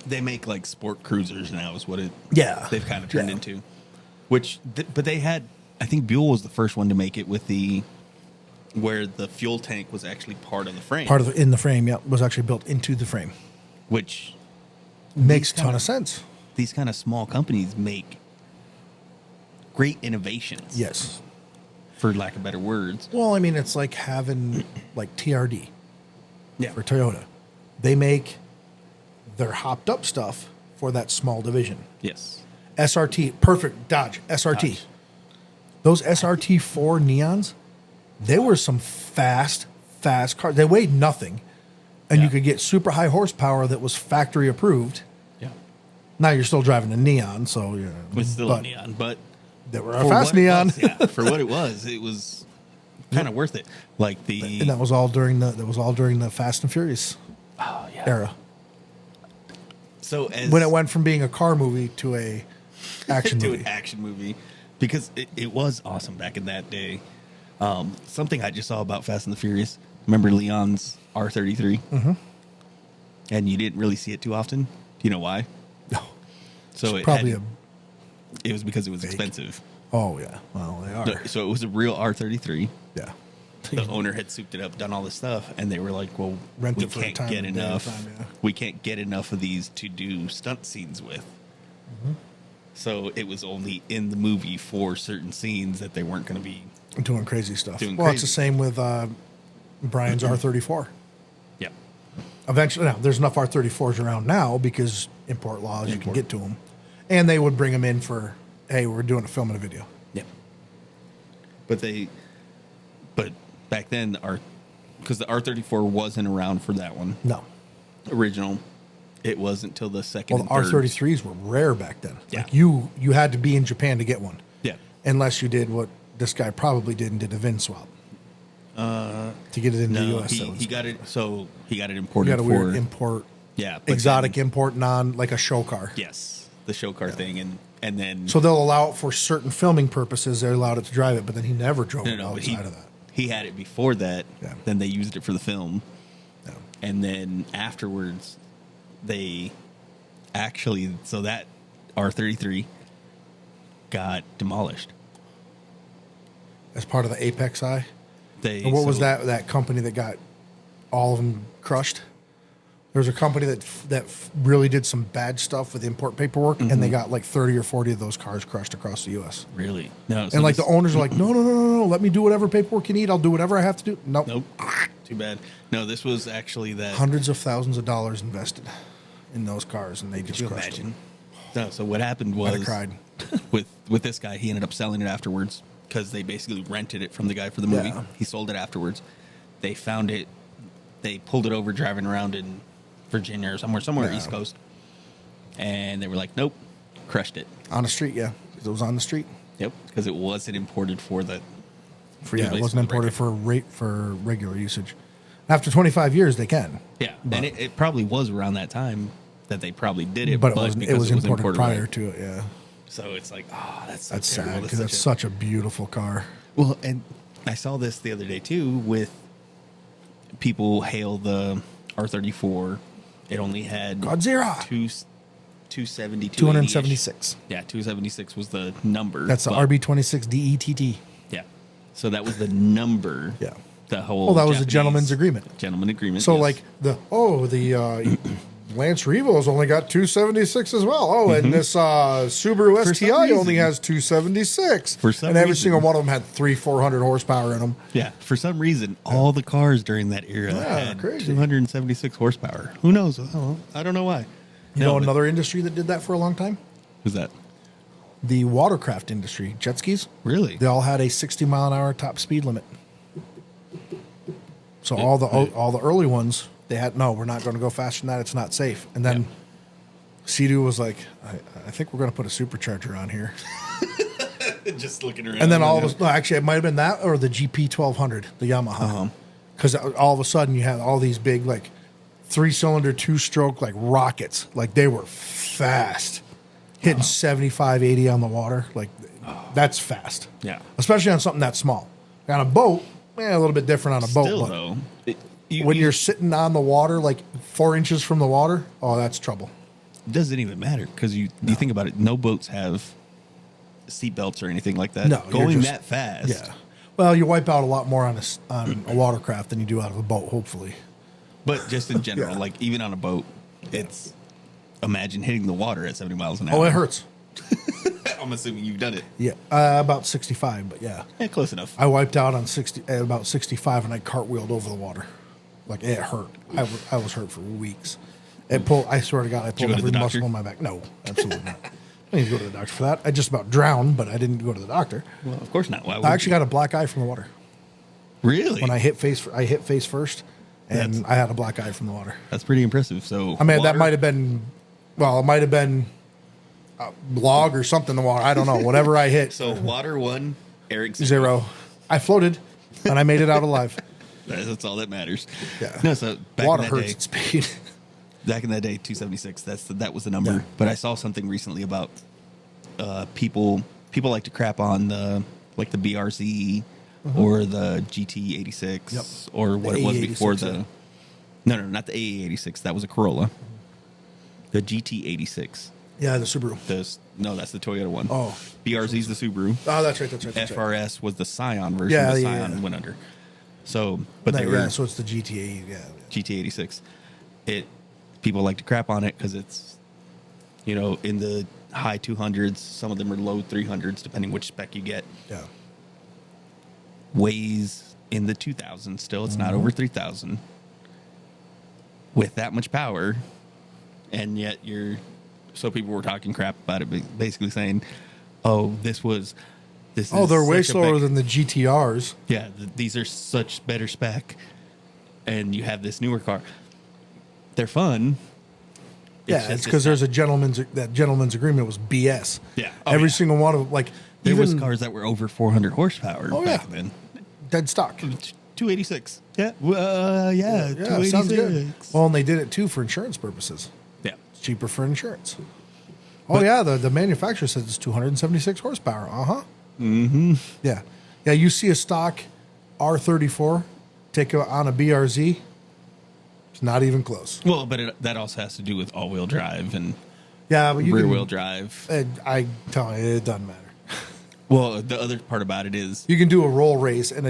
They make like sport cruisers now is what Yeah. they've kind of turned Yeah. into. But they had, I think Buell was the first one to make it with where the fuel tank was actually part of the frame. In the frame, yeah, was actually built into the frame. Which Makes a kinda- ton of sense. these kind of small companies make great innovations. Yes. For lack of better words. Well, I mean, it's like having like TRD Yeah. for Toyota. They make their hopped up stuff for that small division. Yes. SRT, perfect Dodge, SRT. Dodge. Those SRT4 Neons, they were some fast cars. They weighed nothing, and you Yeah. could get super high horsepower that was factory approved. Yeah. Now you're still driving a Neon, so yeah. It's still a but neon, but They were a for fast what it Neon. was, yeah, for what it was kind of worth it. Like And that was all during the Fast and Furious era. So as When it went from being a car movie to a action to movie. an action movie, because it was awesome back in that day. Something I just saw about Fast and the Furious. Remember Leon's R33? Mm-hmm. And you didn't really see it too often. Do you know why? No. So It's probably it was because it was expensive. Oh yeah. Well, they are. So it was a real R33. Yeah. The owner had souped it up, done all this stuff, and they were like, "Well, Rent we it for a can't time get and a day at a enough. time, yeah. We can't get enough of these to do stunt scenes with." Mm-hmm. So it was only in the movie for certain scenes that they weren't going to be. Doing crazy stuff. Doing Well, it's the crazy. same with Brian's R34. Yeah, Eventually, now there's enough R34s around now because import laws, you can get to them, and they would bring them in for, hey, we're doing a film and a video. yeah. But back then, because the R34 wasn't around for that one No. original. It wasn't until the second. Well, the and third. R33s were rare back then. Yeah. Like you had to be in Japan to get one. Yeah. Unless you did what this guy probably did and did a VIN swap. To get it into the No, U.S. he got it. So he got it We imported got a for weird import, yeah, but exotic then- import, like a show car. Yes, the show car thing, and then So they'll allow it for certain filming purposes. They're allowed it to drive it, but then he never drove it but outside of that. he had it before that. Yeah. Then they used it for the film, Yeah. and then afterwards, they actually, so that R33 got demolished. As part of the Apex Eye. They, And what was that company that got all of them crushed? There was a company that really did some bad stuff with import paperwork, and they got like 30 or 40 of those cars crushed across the U.S. Really? No. So And like the owners are like, no, let me do whatever paperwork you need. I'll do whatever I have to do. Nope. Too bad. No, this was actually that. Hundreds of thousands of dollars invested in those cars, and they just Could you crushed imagine? them. No. So what happened I'd have was cried. with this guy, he ended up selling it afterwards because they basically rented it from the guy for the movie. Yeah. He sold it afterwards. They found it. They pulled it over driving around in Virginia or somewhere Yeah. East Coast, and they were like, "Nope, crushed it." On the street, yeah. 'Cause it was on the street. Yep, because it wasn't imported for the. It wasn't imported for regular usage. After 25 years, they can. Yeah, But- and it probably was around that time that they probably did it, But because it was imported prior right. to it, yeah. So it's like, oh, that's so That's terrible. sad because that's such a beautiful car. Well, and I saw this the other day too with people hail the R34. It only had Godzilla. 270, 276. Yeah, 276 was the number. That's the but- RB26 DETT. Yeah. So that was the number. Yeah. The whole. Well, that was a Japanese gentleman's agreement. Gentleman agreement. So, yes. like, the Lance Revo's only got 276 as well. Oh, and this Subaru For some STI only reason. has 276. For some and every reason. single one of them had 300-400 horsepower in them. Yeah, for some reason, all the cars during that era Yeah, had crazy. 276 horsepower. Who knows? I don't know why. You know another industry that did that for a long time? Who's that? The watercraft industry, jet skis. Really? They all had a 60-mile-an-hour top speed limit. So all the early ones, they had, no, we're not going to go faster than that. It's not safe. And then Sea-Doo was like, I think we're going to put a supercharger on here. Just looking around. And then all of us, no, actually, it might have been that or the GP 1200, the Yamaha. Because all of a sudden you had all these big, like, 3-cylinder, 2-stroke, like, rockets. Like, they were fast. Hitting 75, 80 on the water. Like, that's fast. Yeah. Especially on something that small. On a boat, a little bit different on a boat. Still, but though, when you're sitting on the water, like 4 inches from the water, oh, that's trouble. it doesn't even matter because you think about it. No boats have seat belts or anything like that. No, you're going just- that fast. Yeah. Well, you wipe out a lot more on a watercraft than you do out of a boat, hopefully. But just in general, Yeah. like even on a boat, it's imagine hitting the water at 70 miles an hour. Oh, it hurts. I'm assuming you've done it. Yeah. About 65, but yeah. Yeah, close enough. I wiped out on at about 65 and I cartwheeled over the water. Like, it hurt. I was hurt for weeks. I swear to God, I you pulled go to every the muscle doctor? in my back. No, absolutely not. I didn't go to the doctor for that. I just about drowned, but I didn't go to the doctor. Well, of course not. Why would I actually you? got a black eye from the water. Really? When I hit face first, and That's- I had a black eye from the water. That's pretty impressive. So I mean, that water- might have been, it might have been a log or something in the water. I don't know. Whatever I hit, So water 1, Eric 0. I floated, and I made it out alive. That's all that matters. Yeah. No, so back Water in that hurts day, at speed. back in that day, 276. That was the number. Yeah. But I saw something recently about people like to crap on the BRZ or the GT86 Yep. or what The it was AE86, before yeah. the. No, not the AE86. That was a Corolla. The GT86. Yeah, the Subaru. No, that's the Toyota one. Oh. BRZ's the Subaru. Oh, that's right. That's right. That's right. FRS was the Scion version. Yeah, the yeah, Scion yeah. went under. So, but they Yeah, were so it's the GTA. Yeah. GT86. People like to crap on it because it's, in the high 200s. Some of them are low 300s, depending which spec you get. Yeah. Weighs in the 2000s still. It's Mm-hmm. not over 3,000. With that much power, and yet so people were talking crap about it, basically saying, "Oh, this is Oh, they're way such a slower better- than the GTRs. Yeah, these are such better spec, and you have this newer car. They're fun. Yeah, it's because there's that gentleman's agreement was BS. Yeah. Oh, Every yeah. single one of them, There was even cars that were over 400 horsepower Oh, back yeah. then. dead stock. 286. Yeah. Yeah, 286. sounds good. Well, and they did it too for insurance purposes. Yeah. It's cheaper for insurance. Oh yeah, the manufacturer says it's 276 horsepower. Mm-hmm. Yeah. You see a stock R34 take on a BRZ, It's not even close. Well, but that also has to do with all-wheel drive and Yeah, but rear-wheel drive. I tell you, it doesn't matter. Well, the other part about it is, You can do a roll race and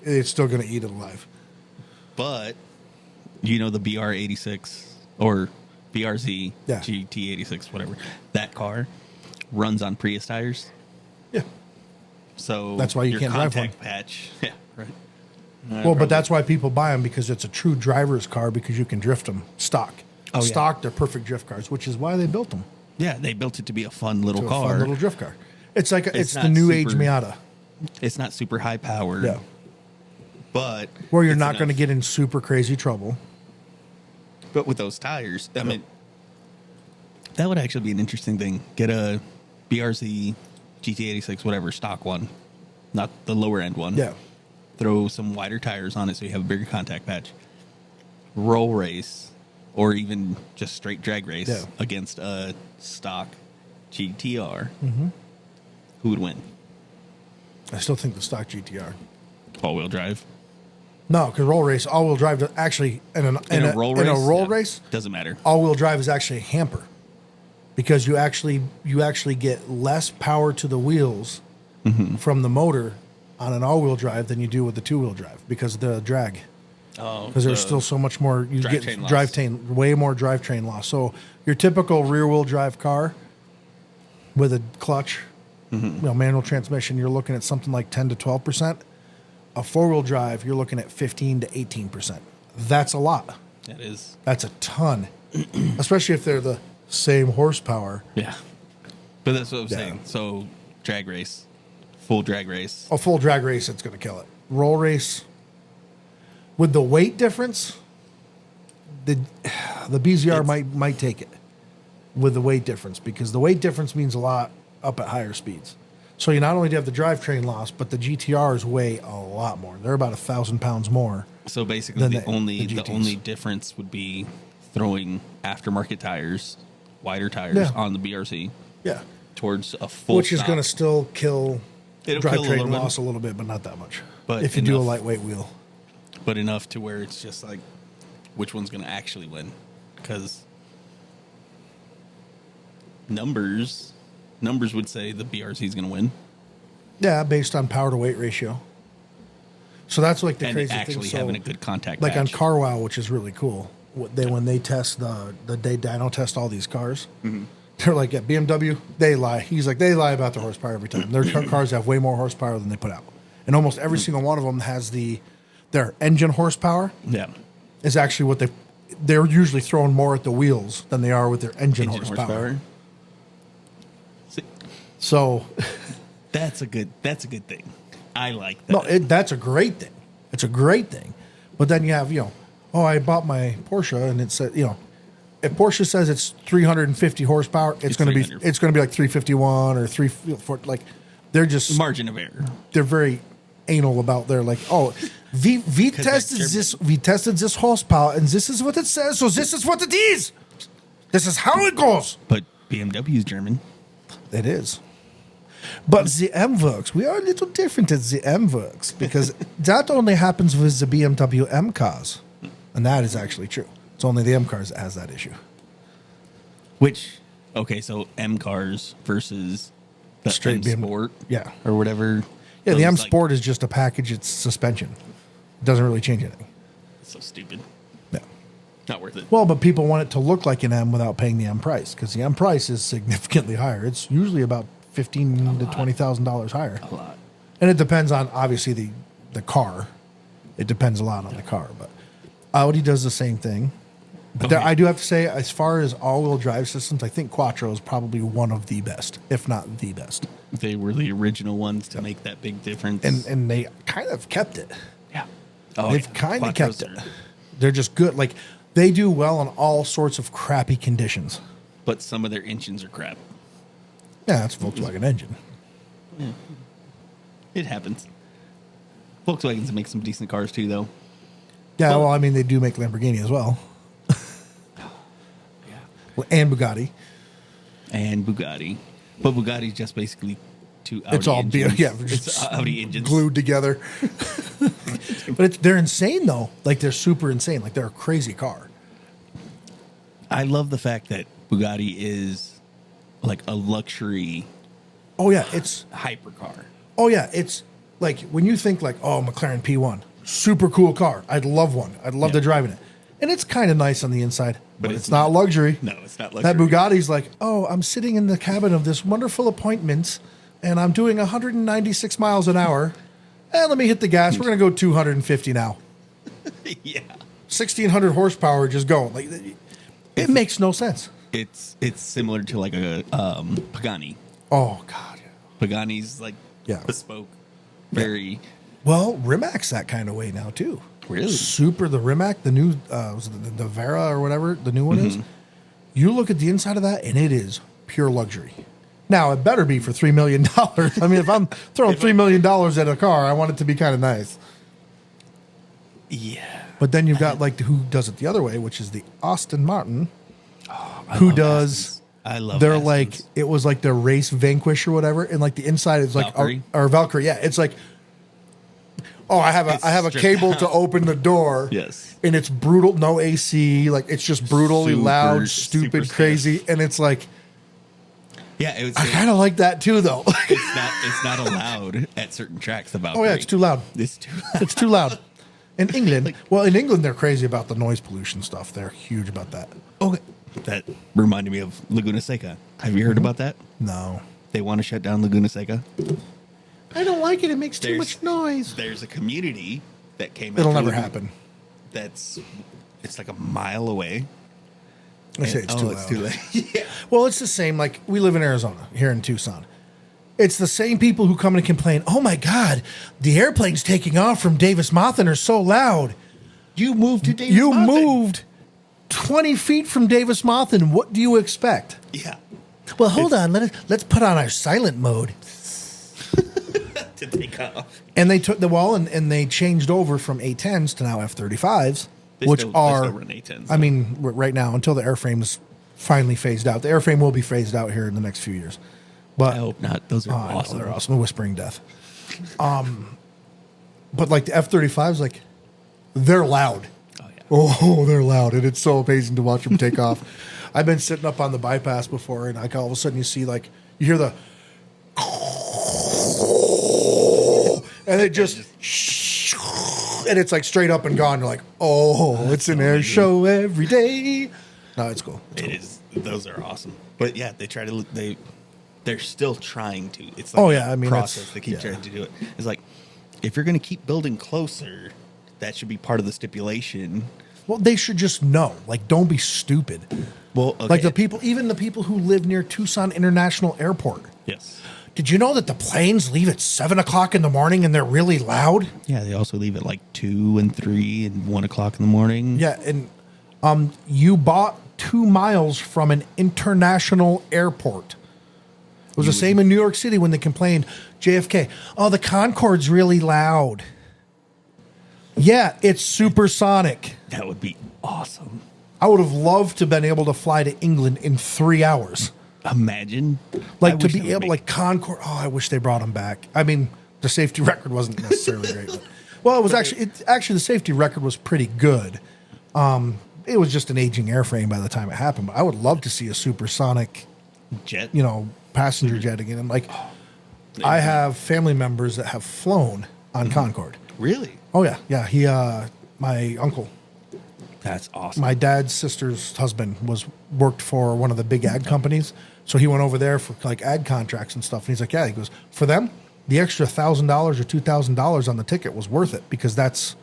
it's still going to eat it alive. but you know the BR86 or BRZ Yeah. GT86, whatever. That car runs on Prius tires. Yeah. So That's why you your can't drive contact patch. Yeah, right. Well, but that's why people buy them, because it's a true driver's car, because you can drift them stock. Oh, yeah. Stock, they're perfect drift cars, which is why they built them. Yeah, they built it to be a fun little To a car. fun little drift car. It's like it's the not new age super- Miata. It's not super high powered. Yeah. But Where you're it's not going to enough. get in super crazy trouble. But with those tires, I mean, that would actually be an interesting thing. Get a BRZ GT86, whatever, stock one, not the lower end one. Yeah. Throw some wider tires on it so you have a bigger contact patch. Roll race, or even just straight drag race Yeah. against a stock GTR. Mm-hmm. Who would win? I still think the stock GTR. All-wheel drive. No, because roll race, all-wheel drive, actually, in a roll roll yeah, race, doesn't matter. all-wheel drive is actually a hamper, because you actually get less power to the wheels from the motor on an all-wheel drive than you do with the two-wheel drive, because of the drag. Oh, Because there's still so much more. You get drivetrain loss. drivetrain, way more drivetrain loss. So your typical rear-wheel drive car with a clutch, manual transmission, you're looking at something like 10 to 12%. A four-wheel drive, you're looking at 15 to 18%. That's a lot. that is. That's a ton, especially if they're the same horsepower. Yeah. But that's what I'm Yeah. saying. So, drag race, full drag race. A full drag race, it's going to kill it. Roll race, with the weight difference, the BZR might take it with the weight difference, because the weight difference means a lot up at higher speeds. So you not only do have the drivetrain loss, but the GTRs weigh a lot more. They're about 1,000 pounds more. So basically, Then the the only GTs. difference would be throwing aftermarket tires, wider tires Yeah. on the BRC Yeah, towards a full. which is stop. going to still kill It'll kill a little drivetrain bit. loss a little bit, but not that much. But if you do a enough. lightweight wheel, but enough to where it's just like, which one's going to actually win? Because numbers would say the BRC is going to win, yeah, based on power to weight ratio. So that's like the and crazy actually thing. So, having a good contact. like on patch. CarWow, which is really cool. When they test the day dyno test all these cars, they're like, at BMW, they lie. He's like, they lie about the horsepower every time. Their cars have way more horsepower than they put out, and almost every single one of them has their engine horsepower Yeah. is actually what they're usually throwing more at the wheels than they are with their engine horsepower. See, So, that's a good thing. I like that. no, that's a great thing. It's a great thing. But then you have, I bought my Porsche, and it said, if Porsche says it's 350 horsepower, it's going to be 300. like 351 or 340. Like, they're just Margin of error. they're very anal about their, like, we tested this horsepower, and this is what it says, so this is what it is. This is how it goes. But BMW is German. It is. But the M works. We are a little different at the M works, because that only happens with the BMW M cars. And that is actually true. It's only the M cars that has that issue. So M cars versus the Straight M BMW. Sport. Yeah. Or whatever. Yeah, the Those, M like- Sport is just a package. It's suspension. It doesn't really change anything. It's so stupid. No. Not worth it. Well, but people want it to look like an M without paying the M price, because the M price is significantly higher. It's usually about $15,000 to $20,000 higher. A lot. And it depends on, obviously, the car. It depends a lot on the car. But Audi does the same thing. But Okay. I do have to say, as far as all-wheel drive systems, I think Quattro is probably one of the best, if not the best. They were the original ones to make that big difference. And they kind of kept it. yeah. Oh, They've yeah. kind of Quattros kept it. are- They're just good. Like, they do well in all sorts of crappy conditions. But some of their engines are crap. Yeah, it's a Volkswagen engine. It happens. Volkswagens make some decent cars too, though. Yeah, Well- well, I mean, they do make Lamborghini as well. Yeah. Well, and Bugatti. And Bugatti. But Bugatti's just basically two Audi It's all engines. just It's Audi engines. glued together. But they're insane though. Like they're super insane. Like they're a crazy car. I love the fact that Bugatti is like a luxury Oh yeah, it's hypercar. it's like when you think like, oh, McLaren P1, super cool car. I'd love one. I'd love to drive in it. And it's kind of nice on the inside, but it's not luxury. No, it's not luxury. That Bugatti's like, oh, I'm sitting in the cabin of this wonderful appointment, and I'm doing 196 miles an hour. And let me hit the gas. We're going to go 250 now. Yeah. 1,600 horsepower just going. Like, it makes no sense. It's similar to like a Pagani. Oh, God. Pagani's like bespoke. Very. Well, Rimac's that kind of way now, too. Really? Super, the Rimac, the new, was it the Vera or whatever the new one is. You look at the inside of that, and it is pure luxury. Now, it better be for $3 million. I mean, if I'm throwing $3 million at a car, I want it to be kind of nice. Yeah. But then you've got like who does it the other way, which is the Aston Martin, who does. Astons. I love. They're Astons. like it was like the race Vanquish or whatever, and like the inside is like Valkyrie? or Valkyrie. Yeah, it's like. Oh, I have a stripped cable out. to open the door. Yes. And it's brutal, no AC, like it's just brutally Super, loud, super stupid, stiff. crazy, and it's like Yeah, it was. I kind of like that too, though. It's not allowed at certain tracks. The Valkyrie. Oh yeah, it's too loud. It's too loud. It's too loud. In England, in England, they're crazy about the noise pollution stuff. They're huge about that. Okay. That reminded me of Laguna Seca. Have you heard about that? No, They want to shut down Laguna Seca. I don't like it. It makes too There's- much noise. There's a community that came. It'll after never Laguna- happen. It's like a mile away. I say it's too It's loud. too late. Yeah. Well, it's the same. Like we live in Arizona here in Tucson. It's the same people who come and complain. Oh my God, the airplanes taking off from Davis Monthan are so loud. You moved to Davis. You Mountain. moved 20 feet from Davis Monthan. What do you expect? Yeah. Well, hold on. Let's put on our silent mode. To take off. And they took the wall and they changed over from A10s to now F35s, They which still are. run A10s, I mean, right now until the airframe's finally phased out. The airframe will be phased out here in the next few years. But I hope not. Those are I know, awesome. they're awesome. The Whispering Death. But like the F-35s, like they're loud. Oh yeah. Oh, they're loud, and it's so amazing to watch them take off. I've been sitting up on the bypass before, and like all of a sudden you see like you hear the, and it just, and it's like straight up and gone. You're like, oh, it's an air show every day. No, it's cool. It is. Those are awesome. But yeah, they try to. They're still trying to. It's like Oh, yeah, I mean, process. it's- They keep yeah. trying to do it. It's like if you're going to keep building closer, that should be part of the stipulation. Well, they should just know. Like, don't be stupid. Well, okay. Like the people, even the people who live near Tucson International Airport. Yes. Did you know that the planes leave at 7:00 in the morning and they're really loud? Yeah, they also leave at like 2 and 3 and 1 o'clock in the morning. Yeah, and you bought 2 miles from an international airport. It was the same in New York City when they complained, JFK, oh, the Concorde's really loud. Yeah, it's supersonic. That would be awesome. I would have loved to have been able to fly to England in 3 hours. Imagine. I Like to wish be that would able, make- like Concorde. Oh, I wish they brought them back. I mean, the safety record wasn't necessarily great. But, well, it was actually the safety record was pretty good. It was just an aging airframe by the time it happened. But I would love to see a supersonic, jet. passenger jet again. And like, I have family members that have flown on Concorde. Really? Oh yeah, yeah. He, my uncle, That's awesome. my dad's sister's husband worked for one of the big ag companies. So he went over there for like ag contracts and stuff. And he's like, yeah, he goes, for them, the extra $1,000 or $2,000 on the ticket was worth it because that's,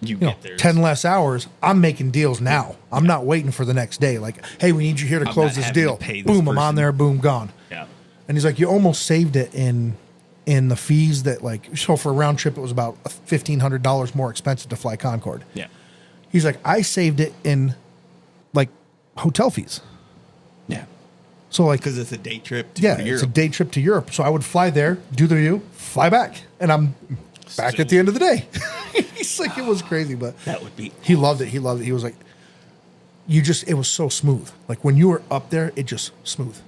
you you know, get there. 10 less hours. I'm making deals now. I'm not waiting for the next day. Like, hey, we need you here to I'm close not this having to deal. pay this Boom, I'm on person. there. Boom, gone. Yeah. And he's like, you almost saved it in the fees that like, so for a round trip, it was about $1,500 more expensive to fly Concorde. Yeah. He's like, I saved it in like hotel fees. Yeah. So like, Because it's a day trip to yeah, Europe. it's a day trip to Europe. So I would fly there, do the review, fly back, and I'm back at the end of the day. He's like, it was crazy, but That would be. he loved it. He loved it. He was like, it was so smooth. Like when you were up there, it just smooth.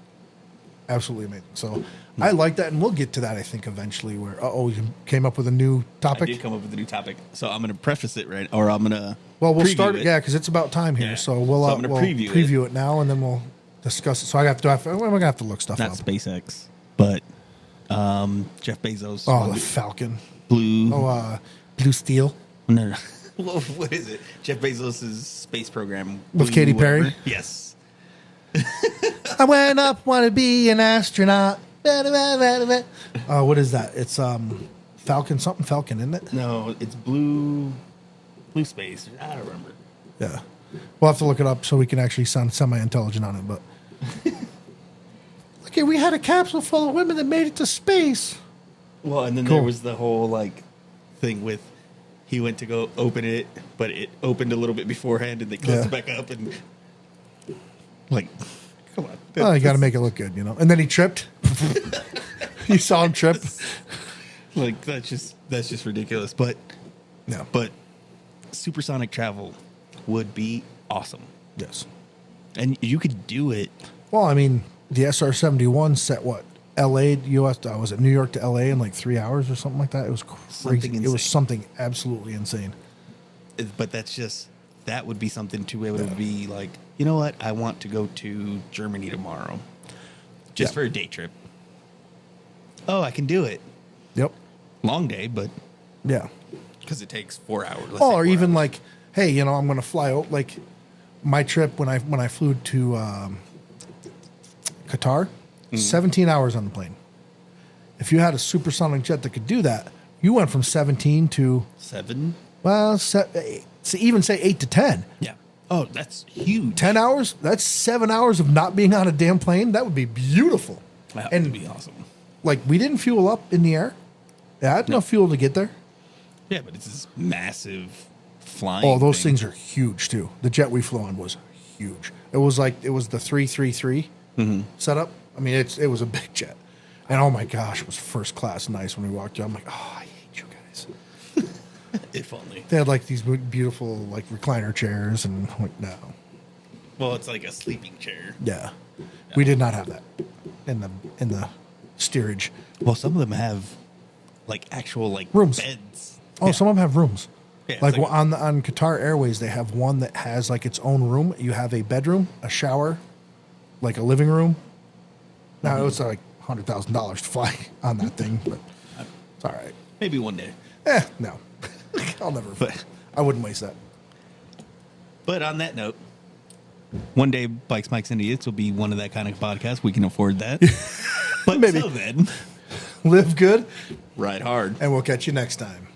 absolutely amazing. So I like that, and we'll get to that, I think, eventually. Where you came up with a new topic. I did come up with a new topic, so I'm going to preface it or I'm going to. Well, we'll start it, because it's about time here. Yeah. So we'll I'm gonna preview it now, and then we'll discuss it. So we're gonna have to look stuff Not up. SpaceX, but Jeff Bezos. Oh, the Falcon Blue. Blue Steel No. Well, what is it? Jeff Bezos' space program with Katy Perry. Whatever. Yes. I went up, want to be an astronaut. What is that? It's Falcon, isn't it? No, it's Blue Space. I don't remember. Yeah. We'll have to look it up so we can actually sound semi-intelligent on it. But look, we had a capsule full of women that made it to space. Well, and then Cool. there was the whole thing with he went to go open it, but it opened a little bit beforehand, and they closed it back up, and come on. Oh, you got to make it look good, And then he tripped. You saw him trip. That's just ridiculous. But Yeah. but supersonic travel would be awesome, Yes. and you could do it. Well, I mean, the SR-71 set what? L.A. U.S. Was it New York to L.A. in 3 hours or something like that? It was crazy. Something It was insane. something absolutely insane. But that would be something to be able to be like, you know what? I want to go to Germany tomorrow, just for a day trip. Oh, I can do it. Yep. Long day, but Yeah. because it takes 4 hours. Let's say Or 4 even hours. hey, I'm going to fly out. My trip when I flew to Qatar, 17 hours on the plane. If you had a supersonic jet that could do that, you went from 17 to 7. even say 8 to 10. Yeah. Oh, that's huge. 10 hours? That's 7 hours of not being on a damn plane. That would be beautiful. That And would be awesome. we didn't fuel up in the air. It had enough fuel to get there. Yeah, but it's this massive flying. Oh, those thing. things are huge too. The jet we flew on was huge. It was the 333 setup. I mean, it was a big jet, and oh my gosh, it was first class nice when we walked in. I'm like, oh, I hate you guys. If only. They had these beautiful recliner chairs, and no, Well, it's like a sleeping chair. yeah, we did not have that in the steerage. Well, some of them have actual Rooms. beds. Oh, some of them have rooms. Yeah, it's on Qatar Airways, they have one that has its own room. You have a bedroom, a shower, a living room. Now it's $100,000 to fly on that thing, but it's all right. Maybe one day. No, I'll never. But- I wouldn't waste that. But on that note, one day Bikes, Mikes, and Idiots will be one of that kind of podcast. We can afford that. But Maybe. till then, Live good, ride hard. and we'll catch you next time.